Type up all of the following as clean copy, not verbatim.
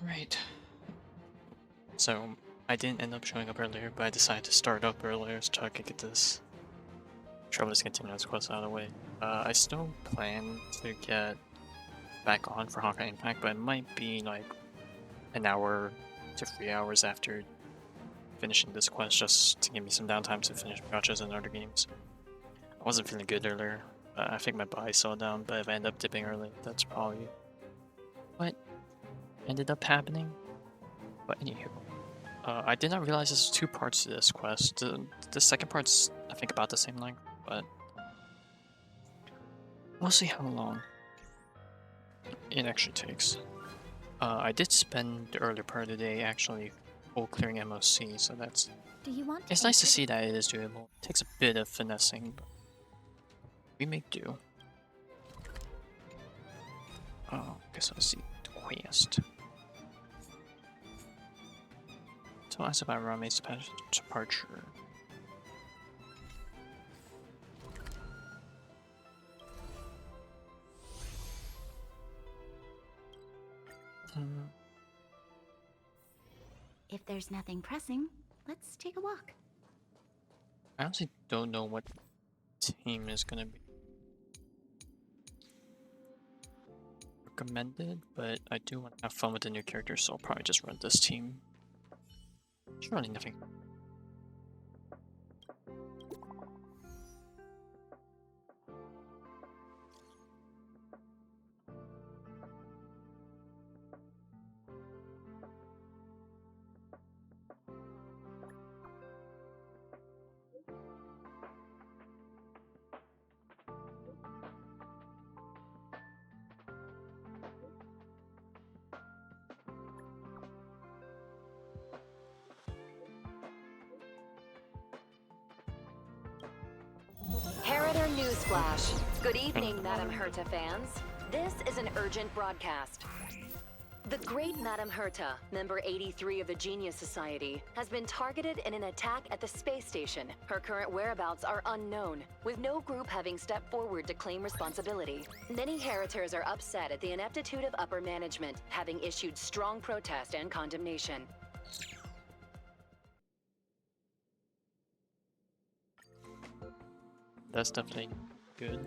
Right. So I didn't end up showing up earlier, but I decided to start up earlier so I could get this Traveler's Continuance quest out of the way. I still plan to get back on for Honkai Impact, but it might be like an hour to 3 hours after finishing this quest just to give me some downtime to finish gachas and other games. I wasn't feeling good earlier. I think my body slowed down, but if I end up dipping early, that's probably what ended up happening. But anywho, I did not realize there's 2 parts to this quest. The second part's, I think, about the same length, but we'll see how long it actually takes. I did spend the earlier part of the day actually full clearing MOC, so that's... Do you want It's nice to see that it is doable. It takes a bit of finessing, but we make do. Oh, I guess I'll see the quest. Tell us about Ruan Mei's departure. If there's nothing pressing, let's take a walk. I honestly don't know what team is gonna be recommended, but I do want to have fun with the new characters, so I'll probably just run this team. It's really nothing. Herta Newsflash. Good evening, Madam Herta fans. This is an urgent broadcast. The great Madam Herta, member 83 of the Genius Society, has been targeted in an attack at the space station. Her current whereabouts are unknown, with no group having stepped forward to claim responsibility. Many Heritors are upset at the ineptitude of upper management, having issued strong protest and condemnation. That's definitely good.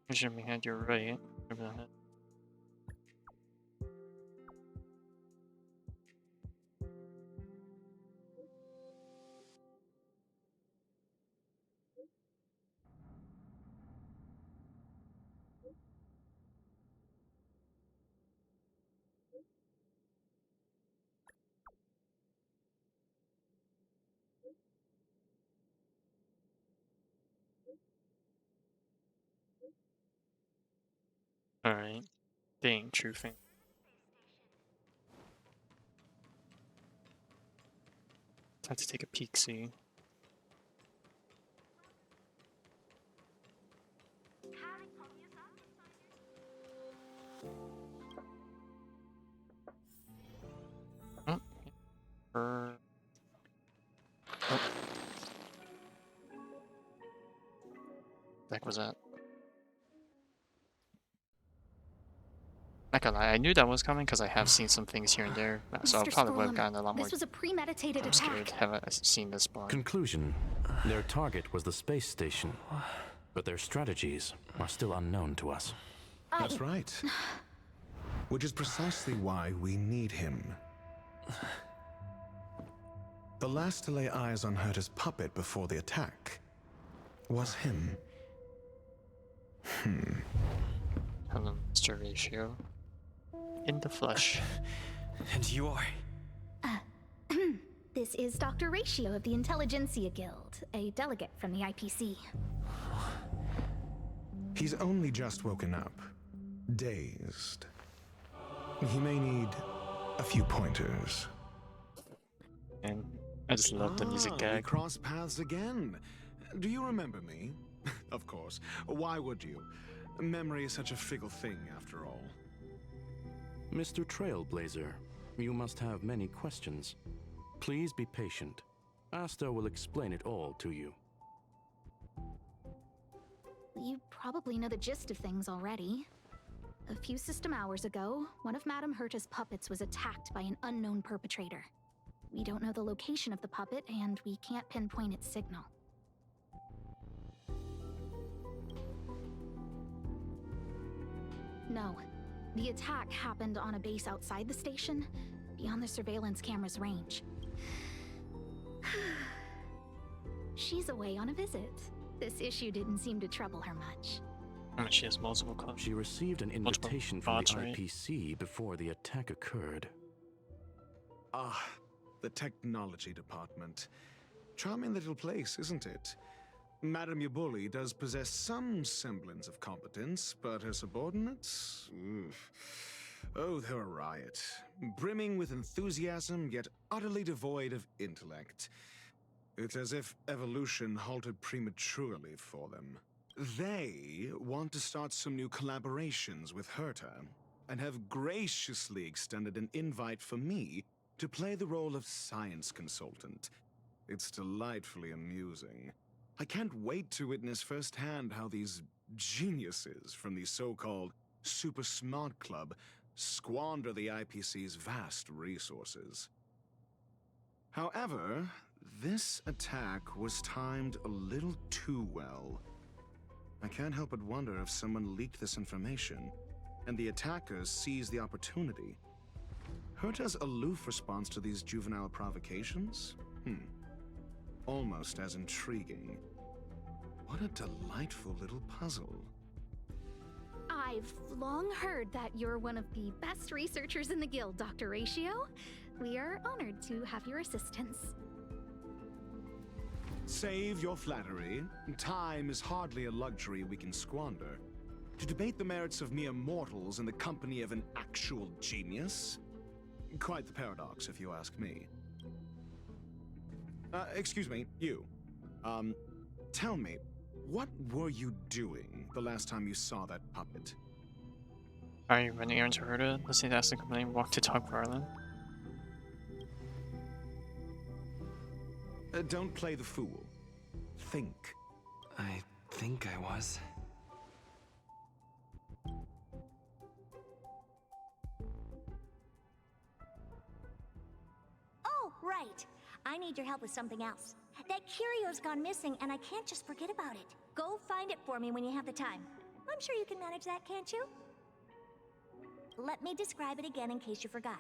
Assuming that you're right. Alright. Dang, true thing. Time to take a peek, see. Oh. Oh. heck was that? Not gonna lie, I knew that was coming because I have seen some things here and there, so I Mr. probably would have Skolem, gotten a lot more this was a premeditated scared attack. have I seen this spawn. Conclusion. Their target was the space station, but their strategies are still unknown to us. That's right. Which is precisely why we need him. The last to lay eyes on Herta's puppet before the attack was him. Hello, Mr. Ratio. In the flesh. And you are? This is Dr. Ratio of the Intelligentsia Guild, a delegate from the IPC. He's only just woken up, dazed. He may need a few pointers. And I just love the music We gag. cross paths again. Do you remember me? Of course. Why would you? Memory is such a fickle thing, after all. Mr. Trailblazer, you must have many questions. Please be patient. Asta will explain it all to you. You probably know the gist of things already. A few system hours ago, one of Madame Herta's puppets was attacked by an unknown perpetrator. We don't know the location of the puppet, and we can't pinpoint its signal. No. The attack happened on a base outside the station, beyond the surveillance camera's range. She's away on a visit. This issue didn't seem to trouble her much. She has multiple clubs. She received an Multiple invitation from bots, the right? IPC before the attack occurred. Ah, the technology department. Charming little place, isn't it? Madame Yabuli does possess some semblance of competence, but her subordinates? Oof. Oh, they're a riot. Brimming with enthusiasm, yet utterly devoid of intellect. It's as if evolution halted prematurely for them. They want to start some new collaborations with Herta, and have graciously extended an invite for me to play the role of science consultant. It's delightfully amusing. I can't wait to witness firsthand how these geniuses from the so-called Super Smart Club squander the IPC's vast resources. However, this attack was timed a little too well. I can't help but wonder if someone leaked this information, and the attackers seized the opportunity. Herta's aloof response to these juvenile provocations? Almost as intriguing. What a delightful little puzzle. I've long heard that you're one of the best researchers in the guild, Dr. Ratio. We are honored to have your assistance. Save your flattery. Time is hardly a luxury we can squander. To debate the merits of mere mortals in the company of an actual genius? Quite the paradox, if you ask me. Excuse me, you. Tell me, what were you doing the last time you saw that puppet? Are you running errands for Herta? Listening to Aston complain, walk to talk Farland? Don't play the fool. Think. I think I was. Oh, right. I need your help with something else. That curio's gone missing, and I can't just forget about it. Go find it for me when you have the time. I'm sure you can manage that, can't you? Let me describe it again in case you forgot.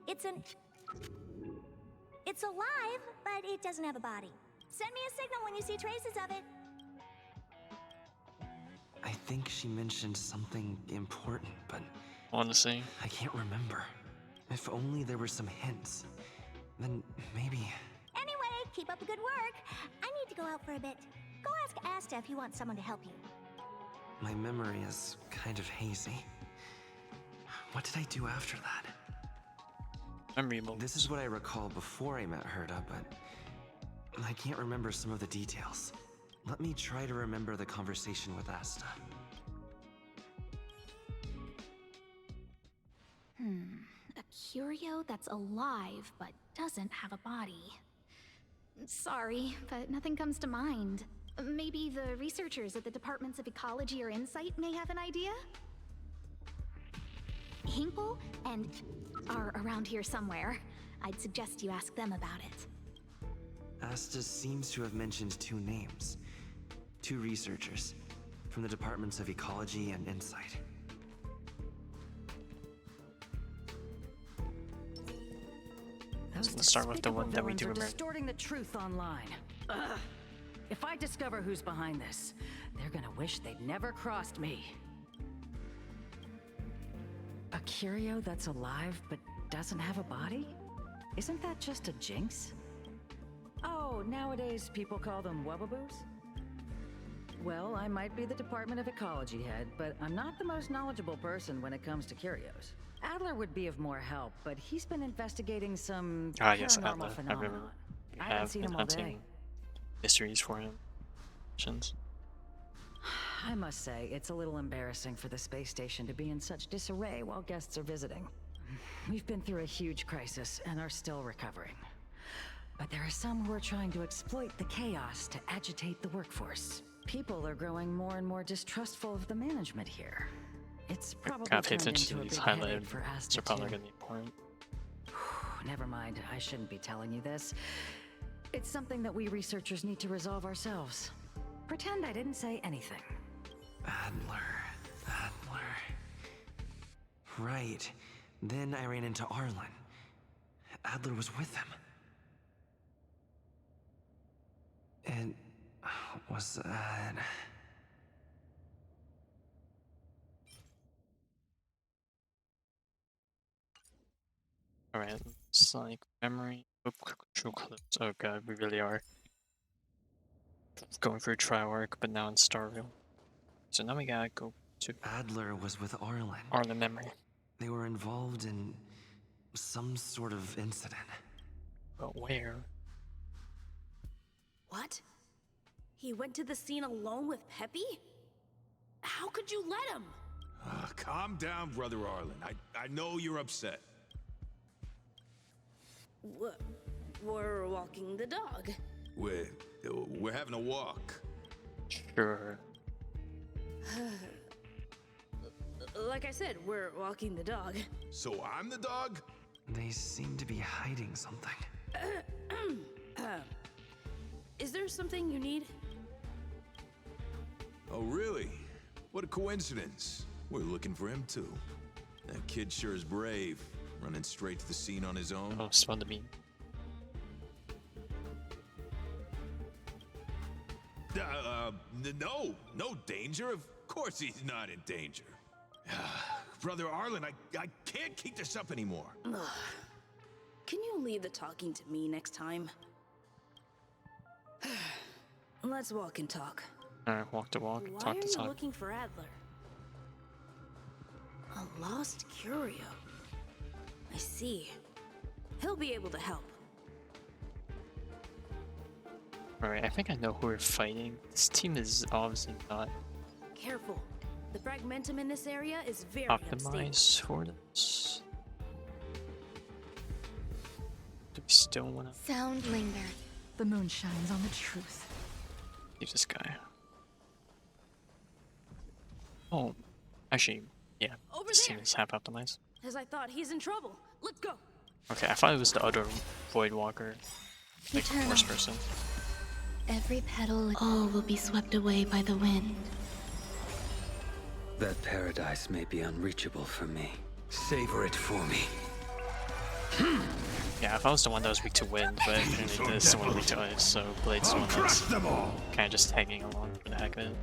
It's alive, but it doesn't have a body. Send me a signal when you see traces of it. I think she mentioned something important, but Honestly. I can't remember. If only there were some hints. Then maybe... Anyway, keep up the good work. I need to go out for a bit. Go ask Asta if you want someone to help you. My memory is kind of hazy. What did I do after that? Memorable. This is what I recall before I met Herta, but I can't remember some of the details. Let me try to remember the conversation with Asta. A curio that's alive but doesn't have a body. Sorry, but nothing comes to mind. Maybe the researchers at the Departments of Ecology or Insight may have an idea? Hinkle and are around here somewhere. I'd suggest you ask them about it. Asta seems to have mentioned two names. Two researchers from the Departments of Ecology and Insight. Let's start with the one that we do remember. Distorting the truth online. Ugh. If I discover who's behind this, they're gonna wish they'd never crossed me. A curio that's alive but doesn't have a body? Isn't that just a jinx? Oh, nowadays people call them wubbaboos? Well, I might be the Department of Ecology head, but I'm not the most knowledgeable person when it comes to curios. Adler would be of more help, but he's been investigating some Yes, paranormal Adler. phenomenon. I haven't have seen been him all day. hunting mysteries for him. Missions. I must say, it's a little embarrassing for the space station to be in such disarray while guests are visiting. We've been through a huge crisis and are still recovering. But there are some who are trying to exploit the chaos to agitate the workforce. People are growing more and more distrustful of the management here. It's probably Gotta pay turned attention into to a these big headache highlighted. for They're Asta probably too. gonna be important. Never mind, I shouldn't be telling you this. It's something that we researchers need to resolve ourselves. Pretend I didn't say anything. Adler. Right. Then I ran into Arlen. Adler was with him. And was that... Alright, it's like memory. Oh, true clips. Oh god, we really are going through trial arc, but now in Starville. So now we gotta go to Adler was with Arlen. Arlen memory. They were involved in some sort of incident. But where? What? He went to the scene alone with Peppy? How could you let him? Calm down, Brother Arlen. I know you're upset. We're walking the dog. We're having a walk. Sure. Like I said, we're walking the dog. So I'm the dog? They seem to be hiding something. Is there something you need? Oh, really? What a coincidence. We're looking for him, too. That kid sure is brave, running straight to the scene on his own. Oh, spawn the bean. No danger. Of course he's not in danger. Brother Arlen, I can't keep this up anymore. Can you leave the talking to me next time? Let's walk and talk. Alright, walk to walk, Why talk are to you talk. looking for Adler? A lost curio. I see. He'll be able to help. Alright, I think I know who we're fighting. This team is obviously not Careful. The fragmentum in this area is very unstable. optimized for this. Do we still want to Sound linger. The moon shines on the truth. leave this guy? Oh, actually, yeah. Over This there. team is half optimized. As I thought, he's in trouble. Let's go. Okay, I thought it was the other Void Walker, like Eternal. first person. Every petal, all will be swept away by the wind. That paradise may be unreachable for me. Savor it for me. Yeah, if I was the one that was weak to wind, but apparently this is the one weak to ice, so Blade's the one that's kind of just tagging along for the heck of it.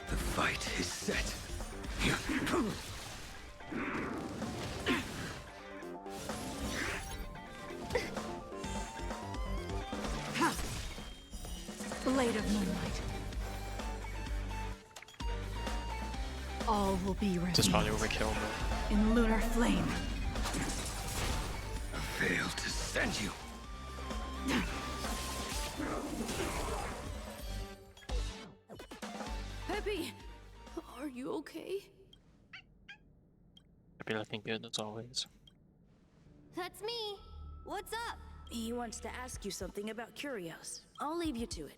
The fight is set. Blade of moonlight. All will be This is probably revealed overkill, but in lunar flame. I failed to send you. Peppy, are you okay? I be looking good as always. That's me. What's up? He wants to ask you something about curios. I'll leave you to it.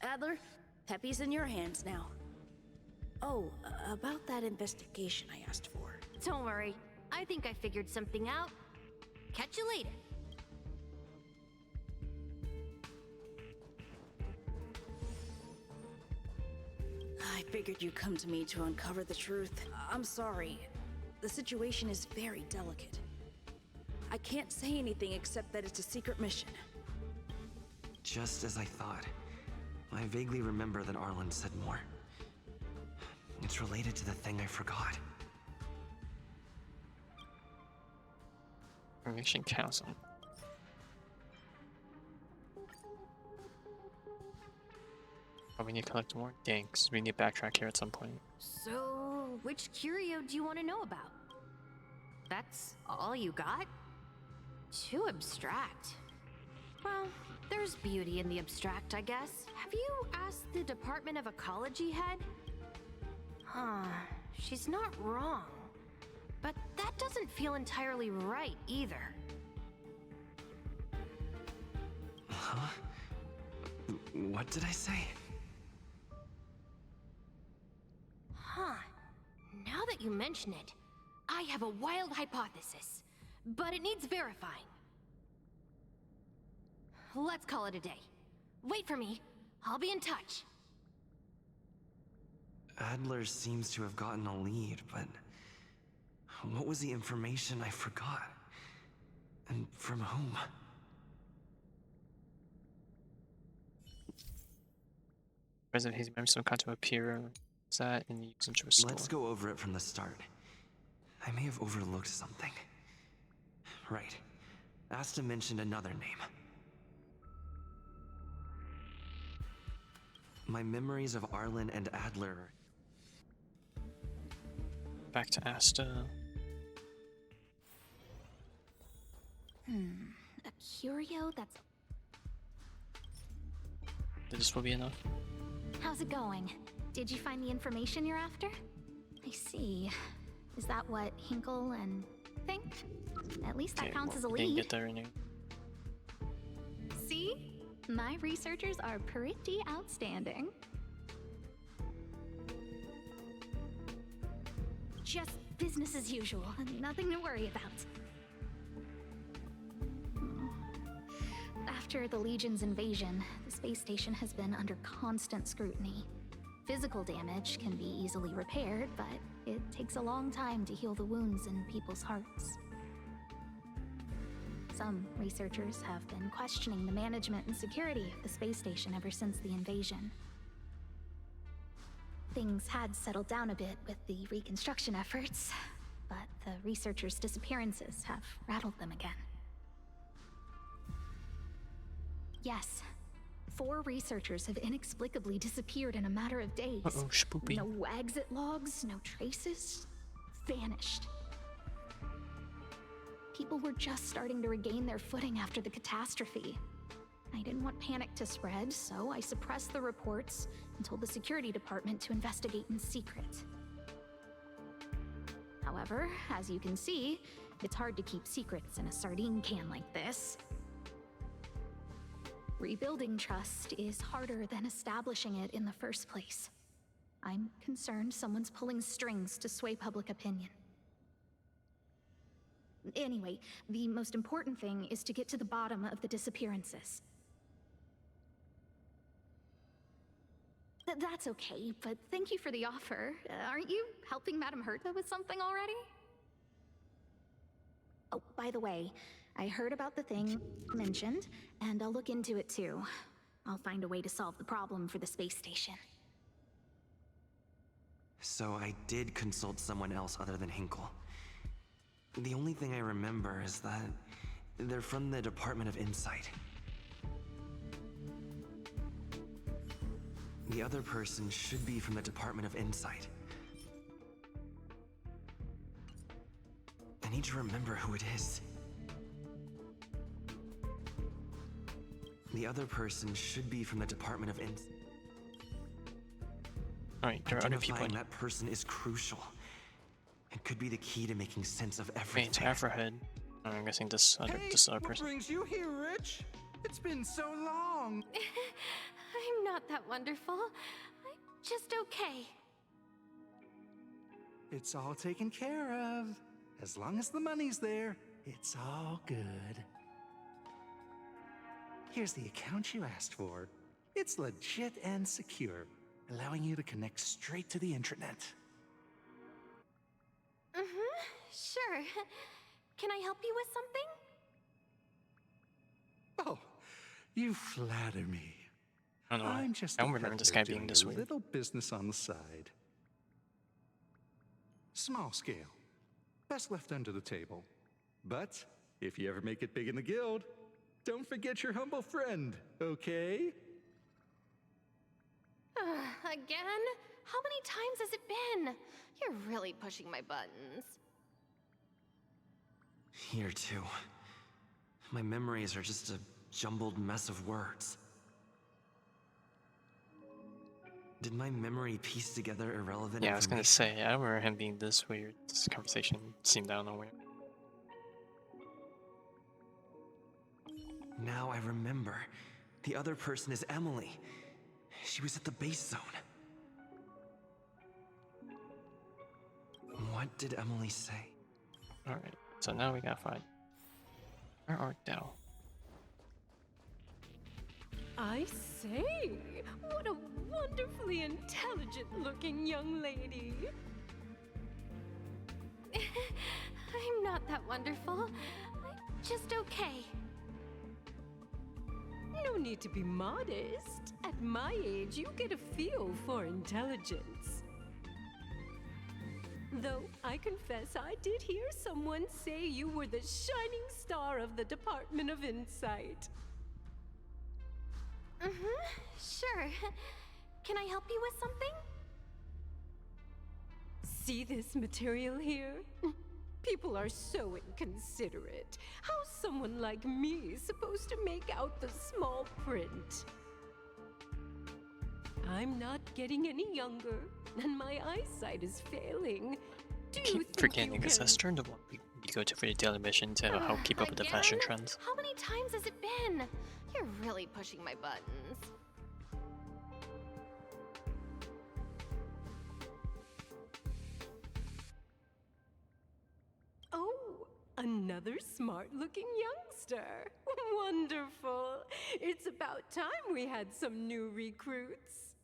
Adler, Peppy's in your hands now. Oh, about that investigation I asked for. Don't worry. I think I figured something out. Catch you later. I figured you'd come to me to uncover the truth. I'm sorry. The situation is very delicate. I can't say anything except that it's a secret mission. Just as I thought. I vaguely remember that Arlen said more. It's related to the thing I forgot. Information Council. Oh, we need to collect more? Dang, 'cause we need to backtrack here at some point. So, which curio do you want to know about? That's all you got? Too abstract. Well, there's beauty in the abstract, I guess. Have you asked the Department of Ecology head? Huh, she's not wrong. But that doesn't feel entirely right either. Huh? What did I say? Huh. Now that you mention it, I have a wild hypothesis, but it needs verifying. Let's call it a day. Wait for me. I'll be in touch. Adler seems to have gotten a lead, but what was the information I forgot? And from whom? President Hayes remembers some kind of appear. Is that in the use into a store? Let's go over it from the start. I may have overlooked something. Right. Asta mentioned another name. My memories of Arlen and Adler. Back to Asta. A curio that's... This will be enough. How's it going? Did you find the information you're after? I see. Is that what Hinkle and think? At least that counts as a Didn't lead. get there anyway. See? My researchers are pretty outstanding. Just business as usual. Nothing to worry about. After the Legion's invasion, the space station has been under constant scrutiny. Physical damage can be easily repaired, but it takes a long time to heal the wounds in people's hearts. Some researchers have been questioning the management and security of the space station ever since the invasion. Things had settled down a bit with the reconstruction efforts, but the researchers' disappearances have rattled them again. Yes, 4 researchers have inexplicably disappeared in a matter of days. Uh-oh, spoopy. No exit logs, no traces. Vanished. People were just starting to regain their footing after the catastrophe. I didn't want panic to spread, so I suppressed the reports and told the security department to investigate in secret. However, as you can see, it's hard to keep secrets in a sardine can like this. Rebuilding trust is harder than establishing it in the first place. I'm concerned someone's pulling strings to sway public opinion. Anyway, the most important thing is to get to the bottom of the disappearances. That's okay, but thank you for the offer. Aren't you helping Madame Herta with something already? Oh, by the way, I heard about the thing mentioned, and I'll look into it too. I'll find a way to solve the problem for the space station. So I did consult someone else other than Hinkle. The only thing I remember is that they're from the Department of Insight. The other person should be from the Department of Insight. I need to remember who it is. The other person should be from the Department of Insight. Alright, there are other people. Identifying that person is crucial. It could be the key to making sense of Wait, everything. it's Afrohead. I'm guessing this other What person. brings you here, Rich? It's been so long. I'm not that wonderful. I'm just okay. It's all taken care of. As long as the money's there, it's all good. Here's the account you asked for. It's legit and secure, allowing you to connect straight to the intranet. Sure. Can I help you with something? Oh, you flatter me. I don't know. I'm just I a don't remember this peddler guy being doing this a weird. little business on the side. Small scale. Best left under the table. But if you ever make it big in the guild, don't forget your humble friend, okay? Again? How many times has it been? You're really pushing my buttons. Here, too. My memories are just a jumbled mess of words. Did my memory piece together irrelevant Yeah, I was gonna information? say, I don't remember him being this weird. This conversation seemed out of nowhere. Now I remember. The other person is Emily. She was at the base zone. What did Emily say? Alright, so now we gotta find. Where art thou? I say, what a wonderfully intelligent-looking young lady. I'm not that wonderful. I'm just okay. No need to be modest. At my age, you get a feel for intelligence. Though I confess I did hear someone say you were the shining star of the Department of Insight. Sure. Can I help you with something? See this material here? People are so inconsiderate. How's someone like me supposed to make out the small print? I'm not getting any younger, and my eyesight is failing. Do you Keep think forgetting you because can... that's during the one you go to for the daily mission to help keep up with the fashion Again? trends. How many times has it been? You're really pushing my buttons. Oh, another smart-looking youngster. Wonderful. It's about time we had some new recruits.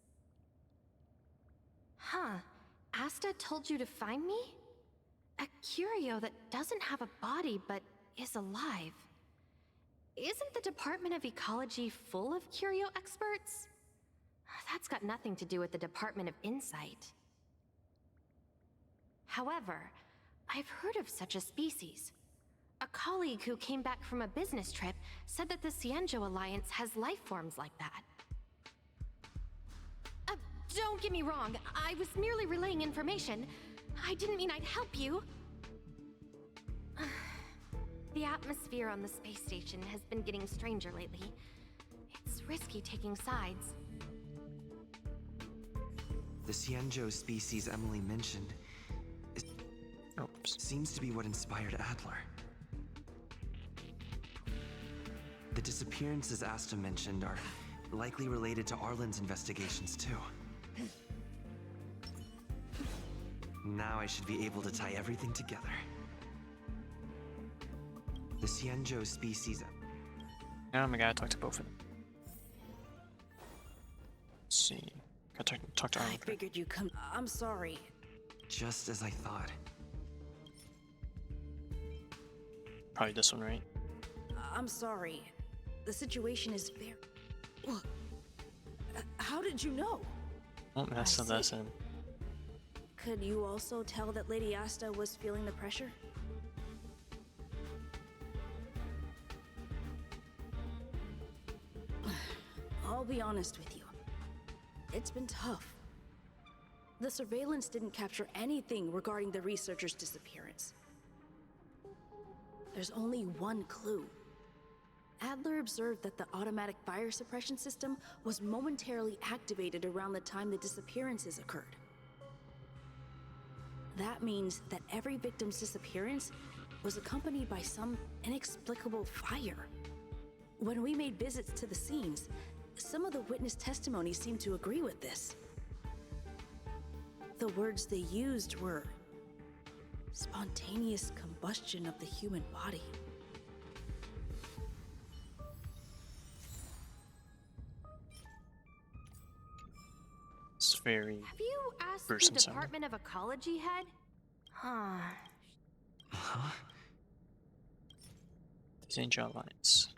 Huh. Asta told you to find me? A curio that doesn't have a body but is alive. Isn't the Department of Ecology full of curio experts? That's got nothing to do with the Department of Insight. However, I've heard of such a species. A colleague who came back from a business trip said that the Cienjo Alliance has life forms like that. Don't get me wrong, I was merely relaying information. I didn't mean I'd help you. The atmosphere on the space station has been getting stranger lately. It's risky taking sides. The Cienjo species Emily mentioned seems to be what inspired Adler. The disappearances Asta mentioned are likely related to Arlen's investigations too. Now I should be able to tie everything together. The Cienjo species... Now I'm gotta talk to both of them. Let's see. Gotta talk to Arlen. I figured you'd come. I'm sorry. Just as I thought. Probably this one, right? I'm sorry. The situation is very... What? How did you know? Oh, that's the lesson. Could you also tell that Lady Asta was feeling the pressure? I'll be honest with you. It's been tough. The surveillance didn't capture anything regarding the researcher's disappearance. There's only one clue. Adler observed that the automatic fire suppression system was momentarily activated around the time the disappearances occurred. That means that every victim's disappearance was accompanied by some inexplicable fire. When we made visits to the scenes, some of the witness testimony seemed to agree with this. The words they used were spontaneous combustion of the human body. It's very Have you asked the gruesome sounding. Department of Ecology head? Huh. Huh? These Angel Alliance.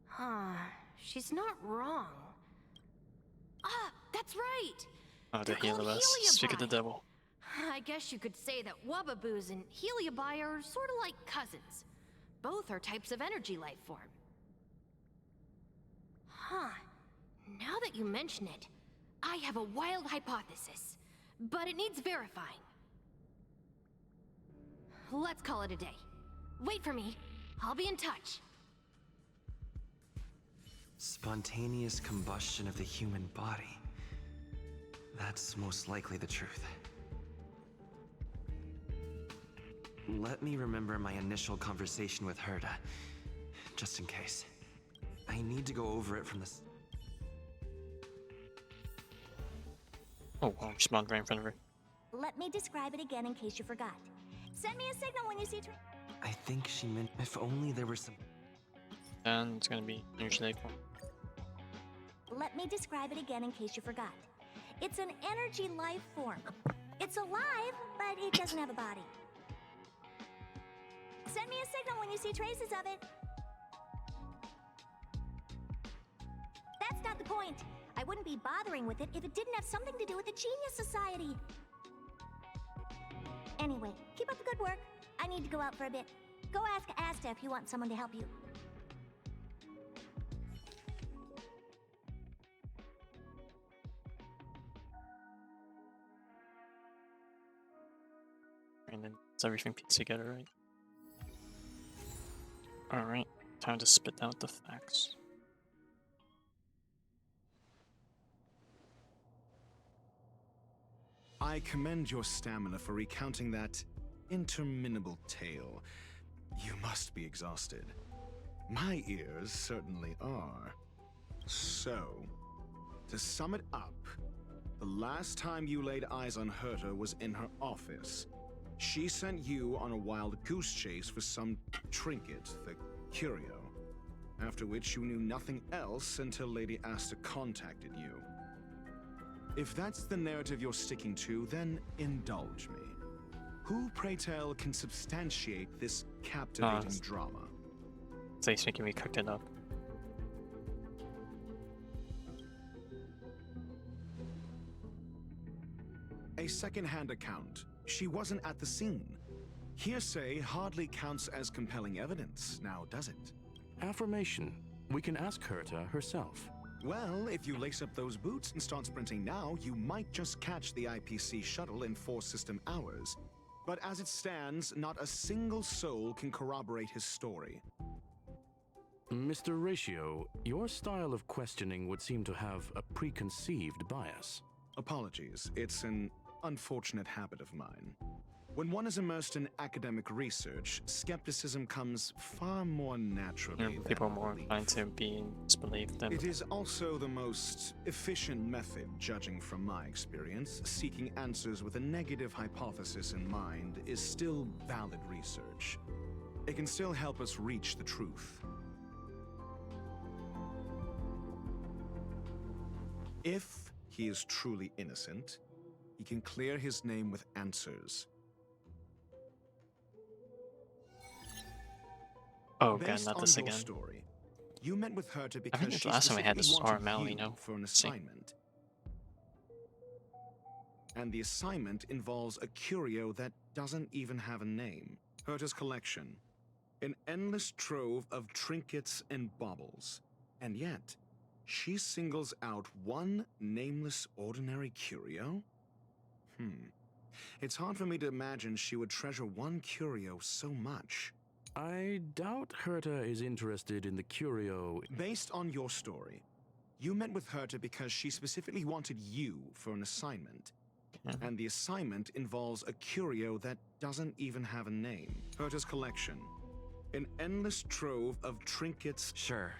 Huh. She's not wrong. Ah, that's right! Oh, the They're called Helios. Speak of the Heliobi. devil. I guess you could say that Wubbaboos and Heliobi are sort of like cousins. Both are types of energy life form. Huh. Now that you mention it, I have a wild hypothesis, but it needs verifying. Let's call it a day. Wait for me. I'll be in touch. Spontaneous combustion of the human body. That's most likely the truth. Let me remember my initial conversation with Herta, just in case. I need to go over it from the... Oh, wow, spawned right in front of her. Let me describe it again in case you forgot. Send me a signal when you see I think she meant if only there were some... And it's gonna be energy life form. Let me describe it again in case you forgot. It's an energy life form. It's alive, but it doesn't have a body. Send me a signal when you see traces of it. That's not the point. I wouldn't be bothering with it if it didn't have something to do with the Genius Society. Anyway, keep up the good work. I need to go out for a bit. Go ask Asta if you want someone to help you. And then it's everything pieced together, right? Alright, time to spit out the facts. I commend your stamina for recounting that interminable tale. You must be exhausted. My ears certainly are. So, to sum it up, the last time you laid eyes on Herta was in her office. She sent you on a wild goose chase for some trinket, the curio. After which you knew nothing else until Lady Asta contacted you. If that's the narrative you're sticking to, then indulge me. Who, pray tell, can substantiate this captivating drama? It's like making me cooked it up. A second-hand account. She wasn't at the scene. Hearsay hardly counts as compelling evidence, now does it? Affirmation. We can ask Herta herself. Well, if you lace up those boots and start sprinting now, you might just catch the IPC shuttle in 4 system hours. But as it stands, not a single soul can corroborate his story. Mr. Ratio, your style of questioning would seem to have a preconceived bias. Apologies, it's an unfortunate habit of mine. When one is immersed in academic research, skepticism comes far more naturally than People are more belief. inclined to be disbelieved than... It is also the most efficient method, judging from my experience. Seeking answers with a negative hypothesis in mind is still valid research. It can still help us reach the truth. If he is truly innocent, he can clear his name with answers. Oh god, Based not on this your again. story, you met with Herta I because think she the last time we had this was specifically RML, wanted you know. for an See. assignment. And the assignment involves a curio that doesn't even have a name. Herta's collection. An endless trove of trinkets and baubles. And yet, she singles out one nameless ordinary curio? It's hard for me to imagine she would treasure one curio so much. I doubt Herta is interested in the curio. Based on your story, you met with Herta because she specifically wanted you for an assignment. And the assignment involves a curio that doesn't even have a name. Herta's collection. An endless trove of trinkets. Sure,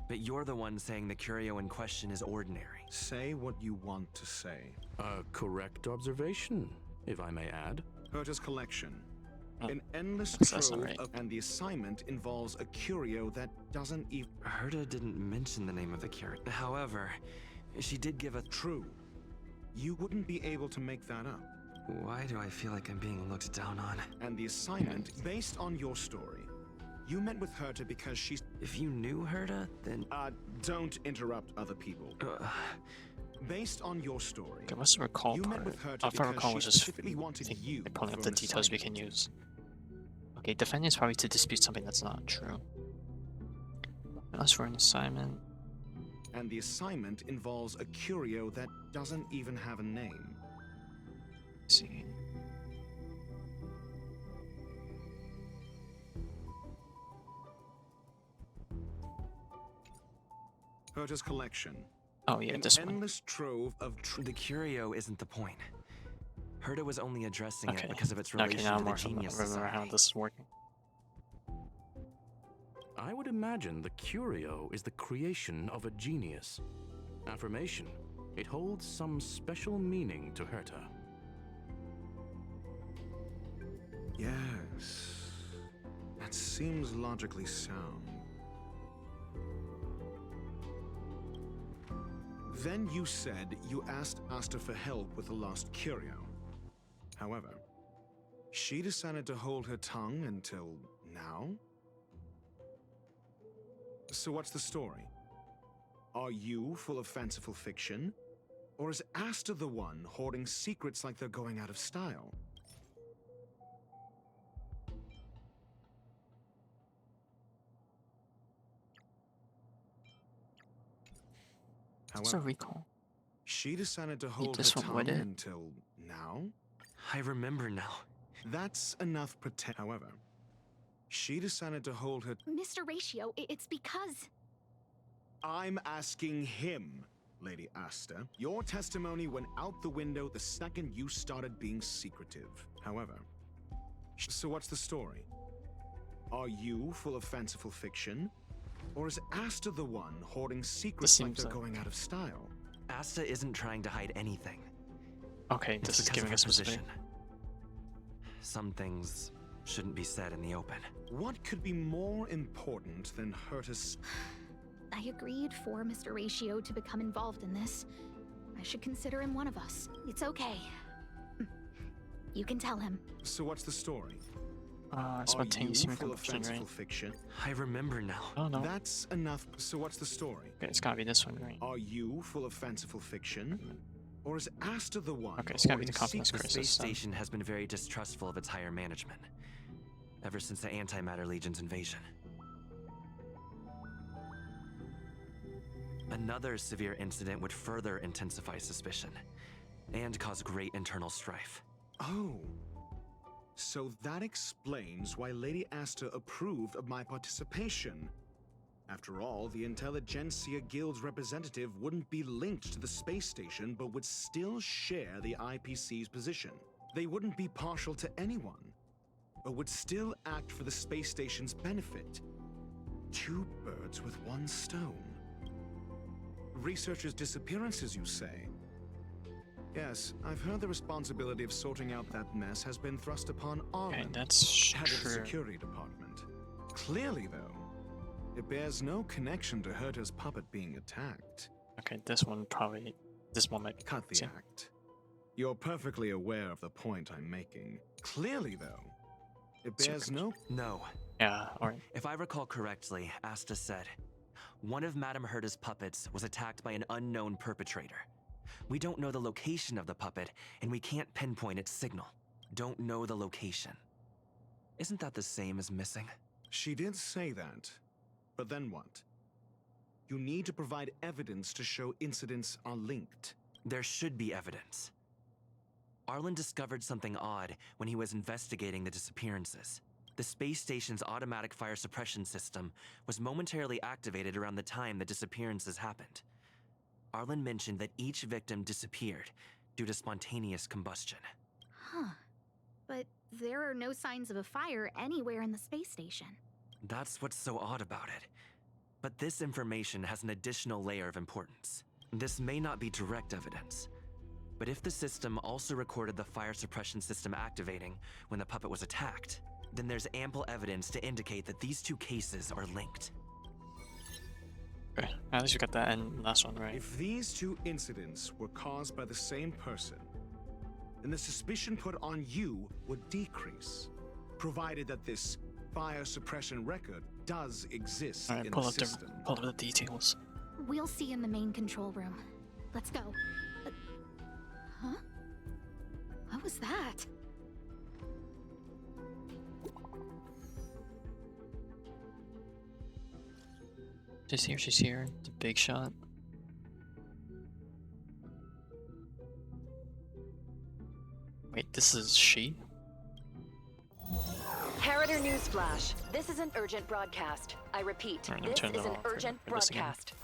but you're the one saying the curio in question is ordinary. Say what you want to say. A correct observation, if I may add. Herta's collection. An endless trove of, and the assignment involves a curio that doesn't even... Herta didn't mention the name of the curio. However, she did give a... True. You wouldn't be able to make that up. Why do I feel like I'm being looked down on? And the assignment, based on your story, you met with Herta because she's... If you knew Herta, then... Don't interrupt other people. Based on your story, okay, what's the recall you part? met with Herta If I recall, was just specifically wanted you pulling up the details we can use. Okay, defending is probably to dispute something that's not true. Unless for an assignment. And the assignment involves a curio that doesn't even have a name. Let's see. Herta's collection. Oh yeah, this one. An endless trove of... The curio isn't the point. Herta was only addressing Okay. it because of its relation Okay, now to I'm the Genius remember how Society. this is working. I would imagine the curio is the creation of a genius. Affirmation. It holds some special meaning to Herta. Yes. That seems logically sound. Then you said you asked Asta for help with the lost curio. However, she decided to hold her tongue until now? So what's the story? Are you full of fanciful fiction? Or is Asta the one hoarding secrets like they're going out of style? What's a recall? She decided to hold her this one tongue with it? until now? I remember now. That's enough pretend. However, she decided to hold her... Mr. Ratio, it's because... I'm asking him, Lady Asta. Your testimony went out the window the second you started being secretive. However, so what's the story? Are you full of fanciful fiction? Or is Asta the one hoarding secrets like they're going out of style? Asta isn't trying to hide anything. Okay, It's this is because giving of us her position. Some things shouldn't be said in the open. What could be more important than Herta's... I agreed for Mr. Ratio to become involved in this. I should consider him one of us. It's okay. You can tell him. So what's the story? Spontaneous human full of combustion, fanciful right? fiction? I remember now. Oh no. That's enough. So what's the story? Okay, it's gotta be this one, right? Are you full of fanciful fiction? Or is Asta the one? Okay, it's gotta be the hoarding confidence The crisis. space then. station has been very distrustful of its higher management ever since the Antimatter Legion's invasion. Another severe incident would further intensify suspicion and cause great internal strife. Oh. So that explains why Lady Asta approved of my participation. After all, the Intelligentsia Guild's representative wouldn't be linked to the space station, but would still share the IPC's position. They wouldn't be partial to anyone, but would still act for the space station's benefit. Two birds with one stone. Researchers' disappearances, you say? Yes, I've heard the responsibility of sorting out that mess has been thrust upon Arlen, Okay, that's head of the true. security department. Clearly, though, it bears no connection to Herta's puppet being attacked. Okay, this one probably. This one might be. Cut the act. You're perfectly aware of the point I'm making. Clearly, though, it bears no... No. Yeah, alright. If I recall correctly, Asta said, one of Madame Herta's puppets was attacked by an unknown perpetrator. We don't know the location of the puppet, and we can't pinpoint its signal. Don't know the location. Isn't that the same as missing? She did say that. But then what? You need to provide evidence to show incidents are linked. There should be evidence. Arlen discovered something odd when he was investigating the disappearances. The space station's automatic fire suppression system was momentarily activated around the time the disappearances happened. Arlen mentioned that each victim disappeared due to spontaneous combustion. Huh. But there are no signs of a fire anywhere in the space station. That's what's so odd about it. But this information has an additional layer of importance. This may not be direct evidence, but if the system also recorded the fire suppression system activating when the puppet was attacked, then there's ample evidence to indicate that these two cases are linked. Okay, at least you got that and last one right. If these two incidents were caused by the same person, then the suspicion put on you would decrease, provided that this fire suppression record does exist Alright, in pull the up system. the details. We'll see in the main control room. Let's go. Huh? What was that? She's here. The big shot. Wait, this is she? Herta Newsflash. This is an urgent broadcast. I repeat, Alright, this turn is that an off urgent for this again. broadcast.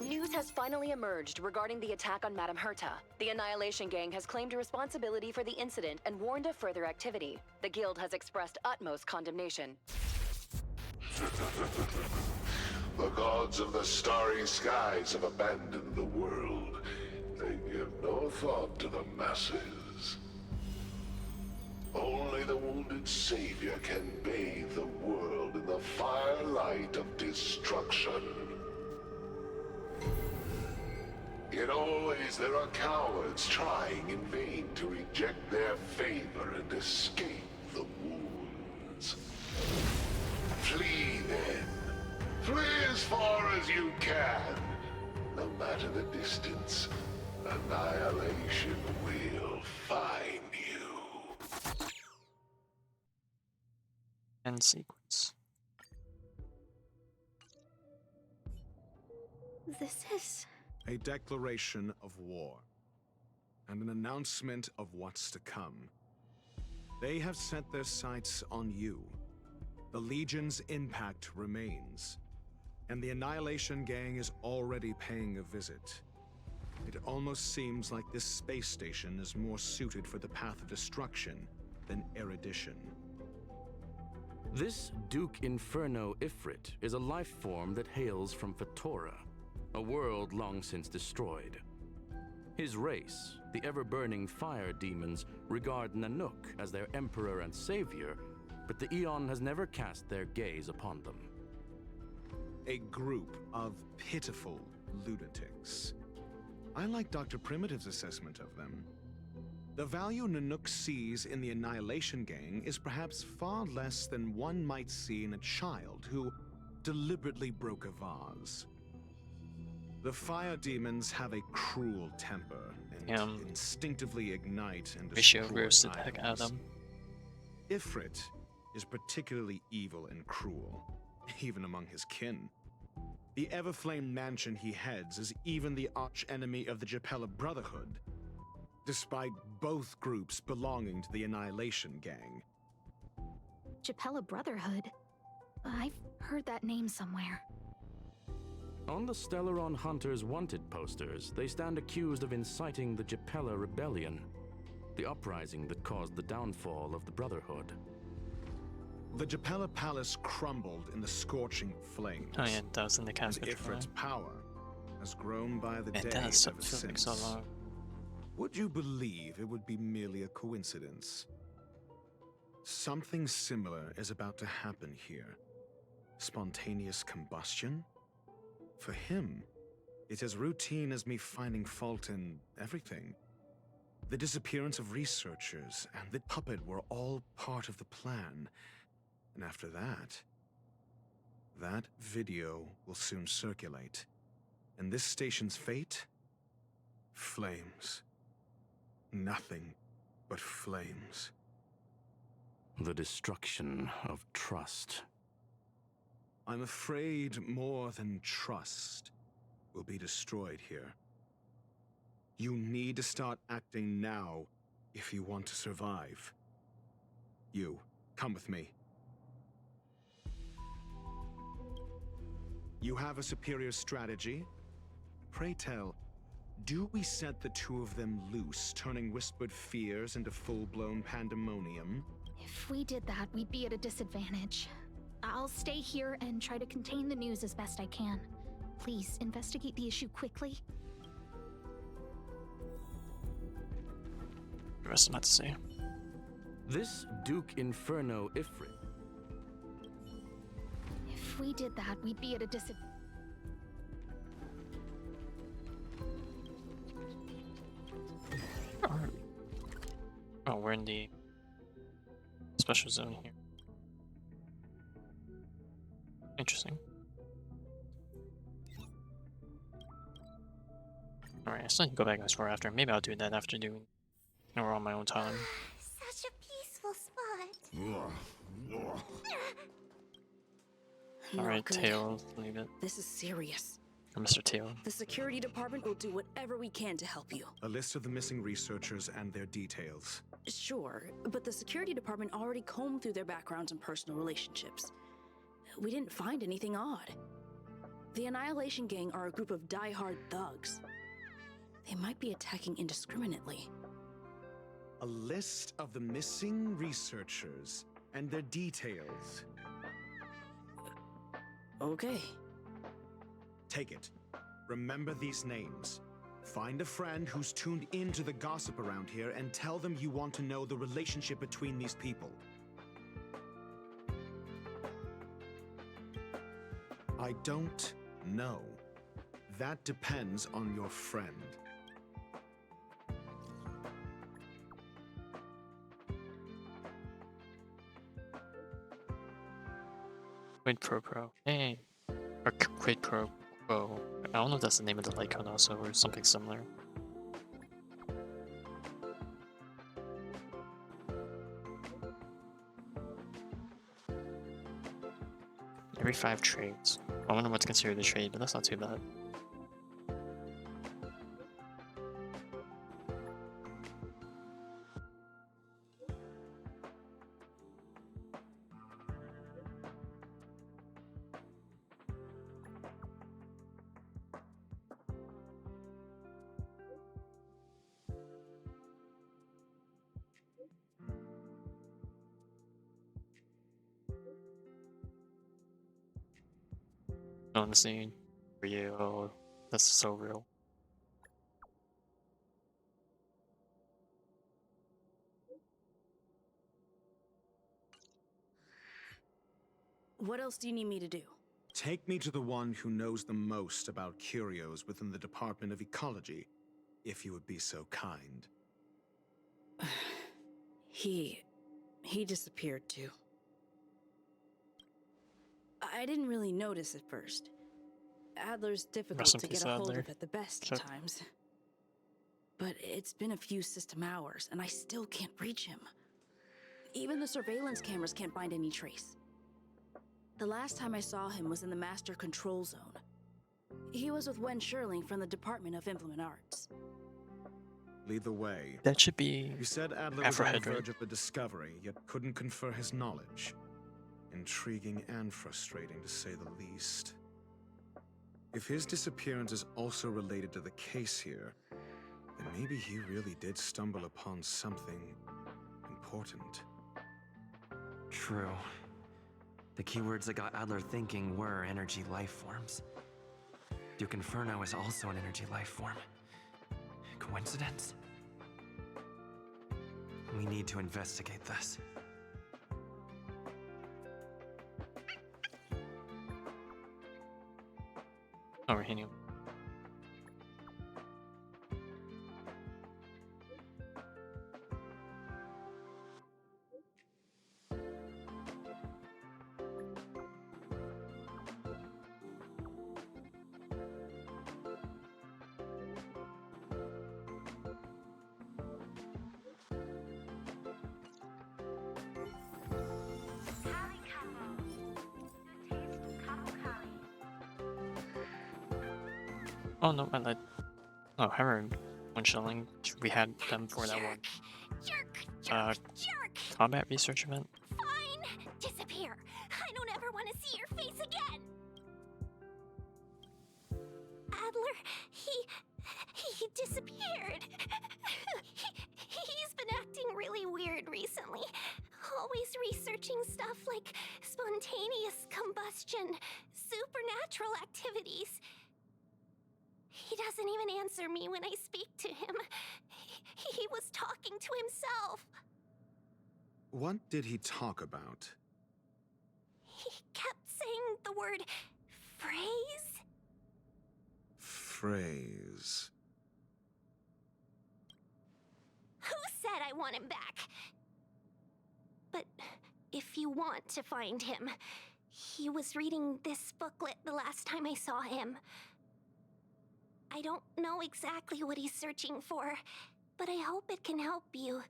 News has finally emerged regarding the attack on Madame Herta. The Annihilation Gang has claimed responsibility for the incident and warned of further activity. The Guild has expressed utmost condemnation. The gods of the starry skies have abandoned the world. They give no thought to the masses. Only the wounded savior can bathe the world in the firelight of destruction. Yet always there are cowards trying in vain to reject their favor and escape the wounds. Flee then. Flee as far as you can. No matter the distance, annihilation will find you. End sequence. This is... A declaration of war, and an announcement of what's to come. They have set their sights on you. The Legion's impact remains, and the Annihilation Gang is already paying a visit. It almost seems like this space station is more suited for the path of destruction than erudition. This Duke Inferno Ifrit is a life form that hails from Fatora, a world long since destroyed. His race, the ever-burning fire demons, regard Nanook as their emperor and savior, but the Eon has never cast their gaze upon them. A group of pitiful lunatics. I like Dr. Primitive's assessment of them. The value Nanook sees in the Annihilation Gang is perhaps far less than one might see in a child who deliberately broke a vase. The fire demons have a cruel temper and instinctively ignite and destroy Ratio roasted the heck out of items. them. Ifrit is particularly evil and cruel, even among his kin. The Everflame mansion he heads is even the arch-enemy of the Japella Brotherhood, despite both groups belonging to the Annihilation Gang. Japella Brotherhood? I've heard that name somewhere. On the Stellaron Hunters wanted posters, they stand accused of inciting the Japella Rebellion, the uprising that caused the downfall of the Brotherhood. The Japella Palace crumbled in the scorching flames. Oh yeah, that was in the As casket. Ifrit's power has grown by the day It ever does feel like since. so long. Would you believe it would be merely a coincidence? Something similar is about to happen here. Spontaneous combustion? For him, it's as routine as me finding fault in everything. The disappearance of researchers and the puppet were all part of the plan. And after that, that video will soon circulate. And this station's fate? Flames. Nothing but flames. The destruction of trust. I'm afraid more than trust will be destroyed here. You need to start acting now if you want to survive. You, come with me. You have a superior strategy? Pray tell, Do we set the two of them loose, turning whispered fears into full-blown pandemonium? If we did that, we'd be at a disadvantage. I'll stay here and try to contain the news as best I can. Please, investigate the issue quickly. The rest not to say. This Duke Inferno Ifrit. If we did that, we'd be at a disadvantage. Oh, we're in the special zone here. Interesting. Alright, I still need to go back as far after. Maybe I'll do that after doing or on my own time. Such a peaceful spot. Alright, Not good. Tail, leave it. This is serious. Or Mr. Tail. The security department will do whatever we can to help you. A list of the missing researchers and their details. Sure, but the security department already combed through their backgrounds and personal relationships. We didn't find anything odd. The Annihilation Gang are a group of die-hard thugs. They might be attacking indiscriminately. A list of the missing researchers and their details. Okay. Take it. Remember these names. Find a friend who's tuned into the gossip around here and tell them you want to know the relationship between these people. I don't know. That depends on your friend. Quid pro quo. Hey. Or quid pro quo. I don't know if that's the name of the light cone also, or something similar. Every 5 trades. I wonder what's considered a trade, but that's not too bad. On the scene. Real. That's so real. What else do you need me to do? Take me to the one who knows the most about curios within the Department of Ecology, if you would be so kind. He disappeared too. I didn't really notice at first. Adler's difficult Rest in to peace, get a hold Adler. of at the best Sure. of times. But it's been a few system hours, and I still can't reach him. Even the surveillance cameras can't find any trace. The last time I saw him was in the Master Control Zone. He was with Wen Sherling from the Department of Implement Arts. Lead the way. That should be You said Adler was on the Afrohead, right? verge of a discovery, yet couldn't confer his knowledge. Intriguing and frustrating, to say the least. If his disappearance is also related to the case here, then maybe he really did stumble upon something important. True. The keywords that got Adler thinking were energy life forms. Duke Inferno is also an energy life form. Coincidence? We need to investigate this. Oh, Rahinium. Oh no, I lied. Oh, Herta when Shelling, we had them for that one. Jerk! Combat research event? Fine! Disappear! I don't ever want to see your face again! Adler, He disappeared. He's been acting really weird recently. Always researching stuff like spontaneous combustion, supernatural activities. He doesn't even answer me when I speak to him. He was talking to himself. What did he talk about? He kept saying the word phrase. Phrase. Who said I want him back? But if you want to find him, he was reading this booklet the last time I saw him. I don't know exactly what he's searching for, but I hope it can help you.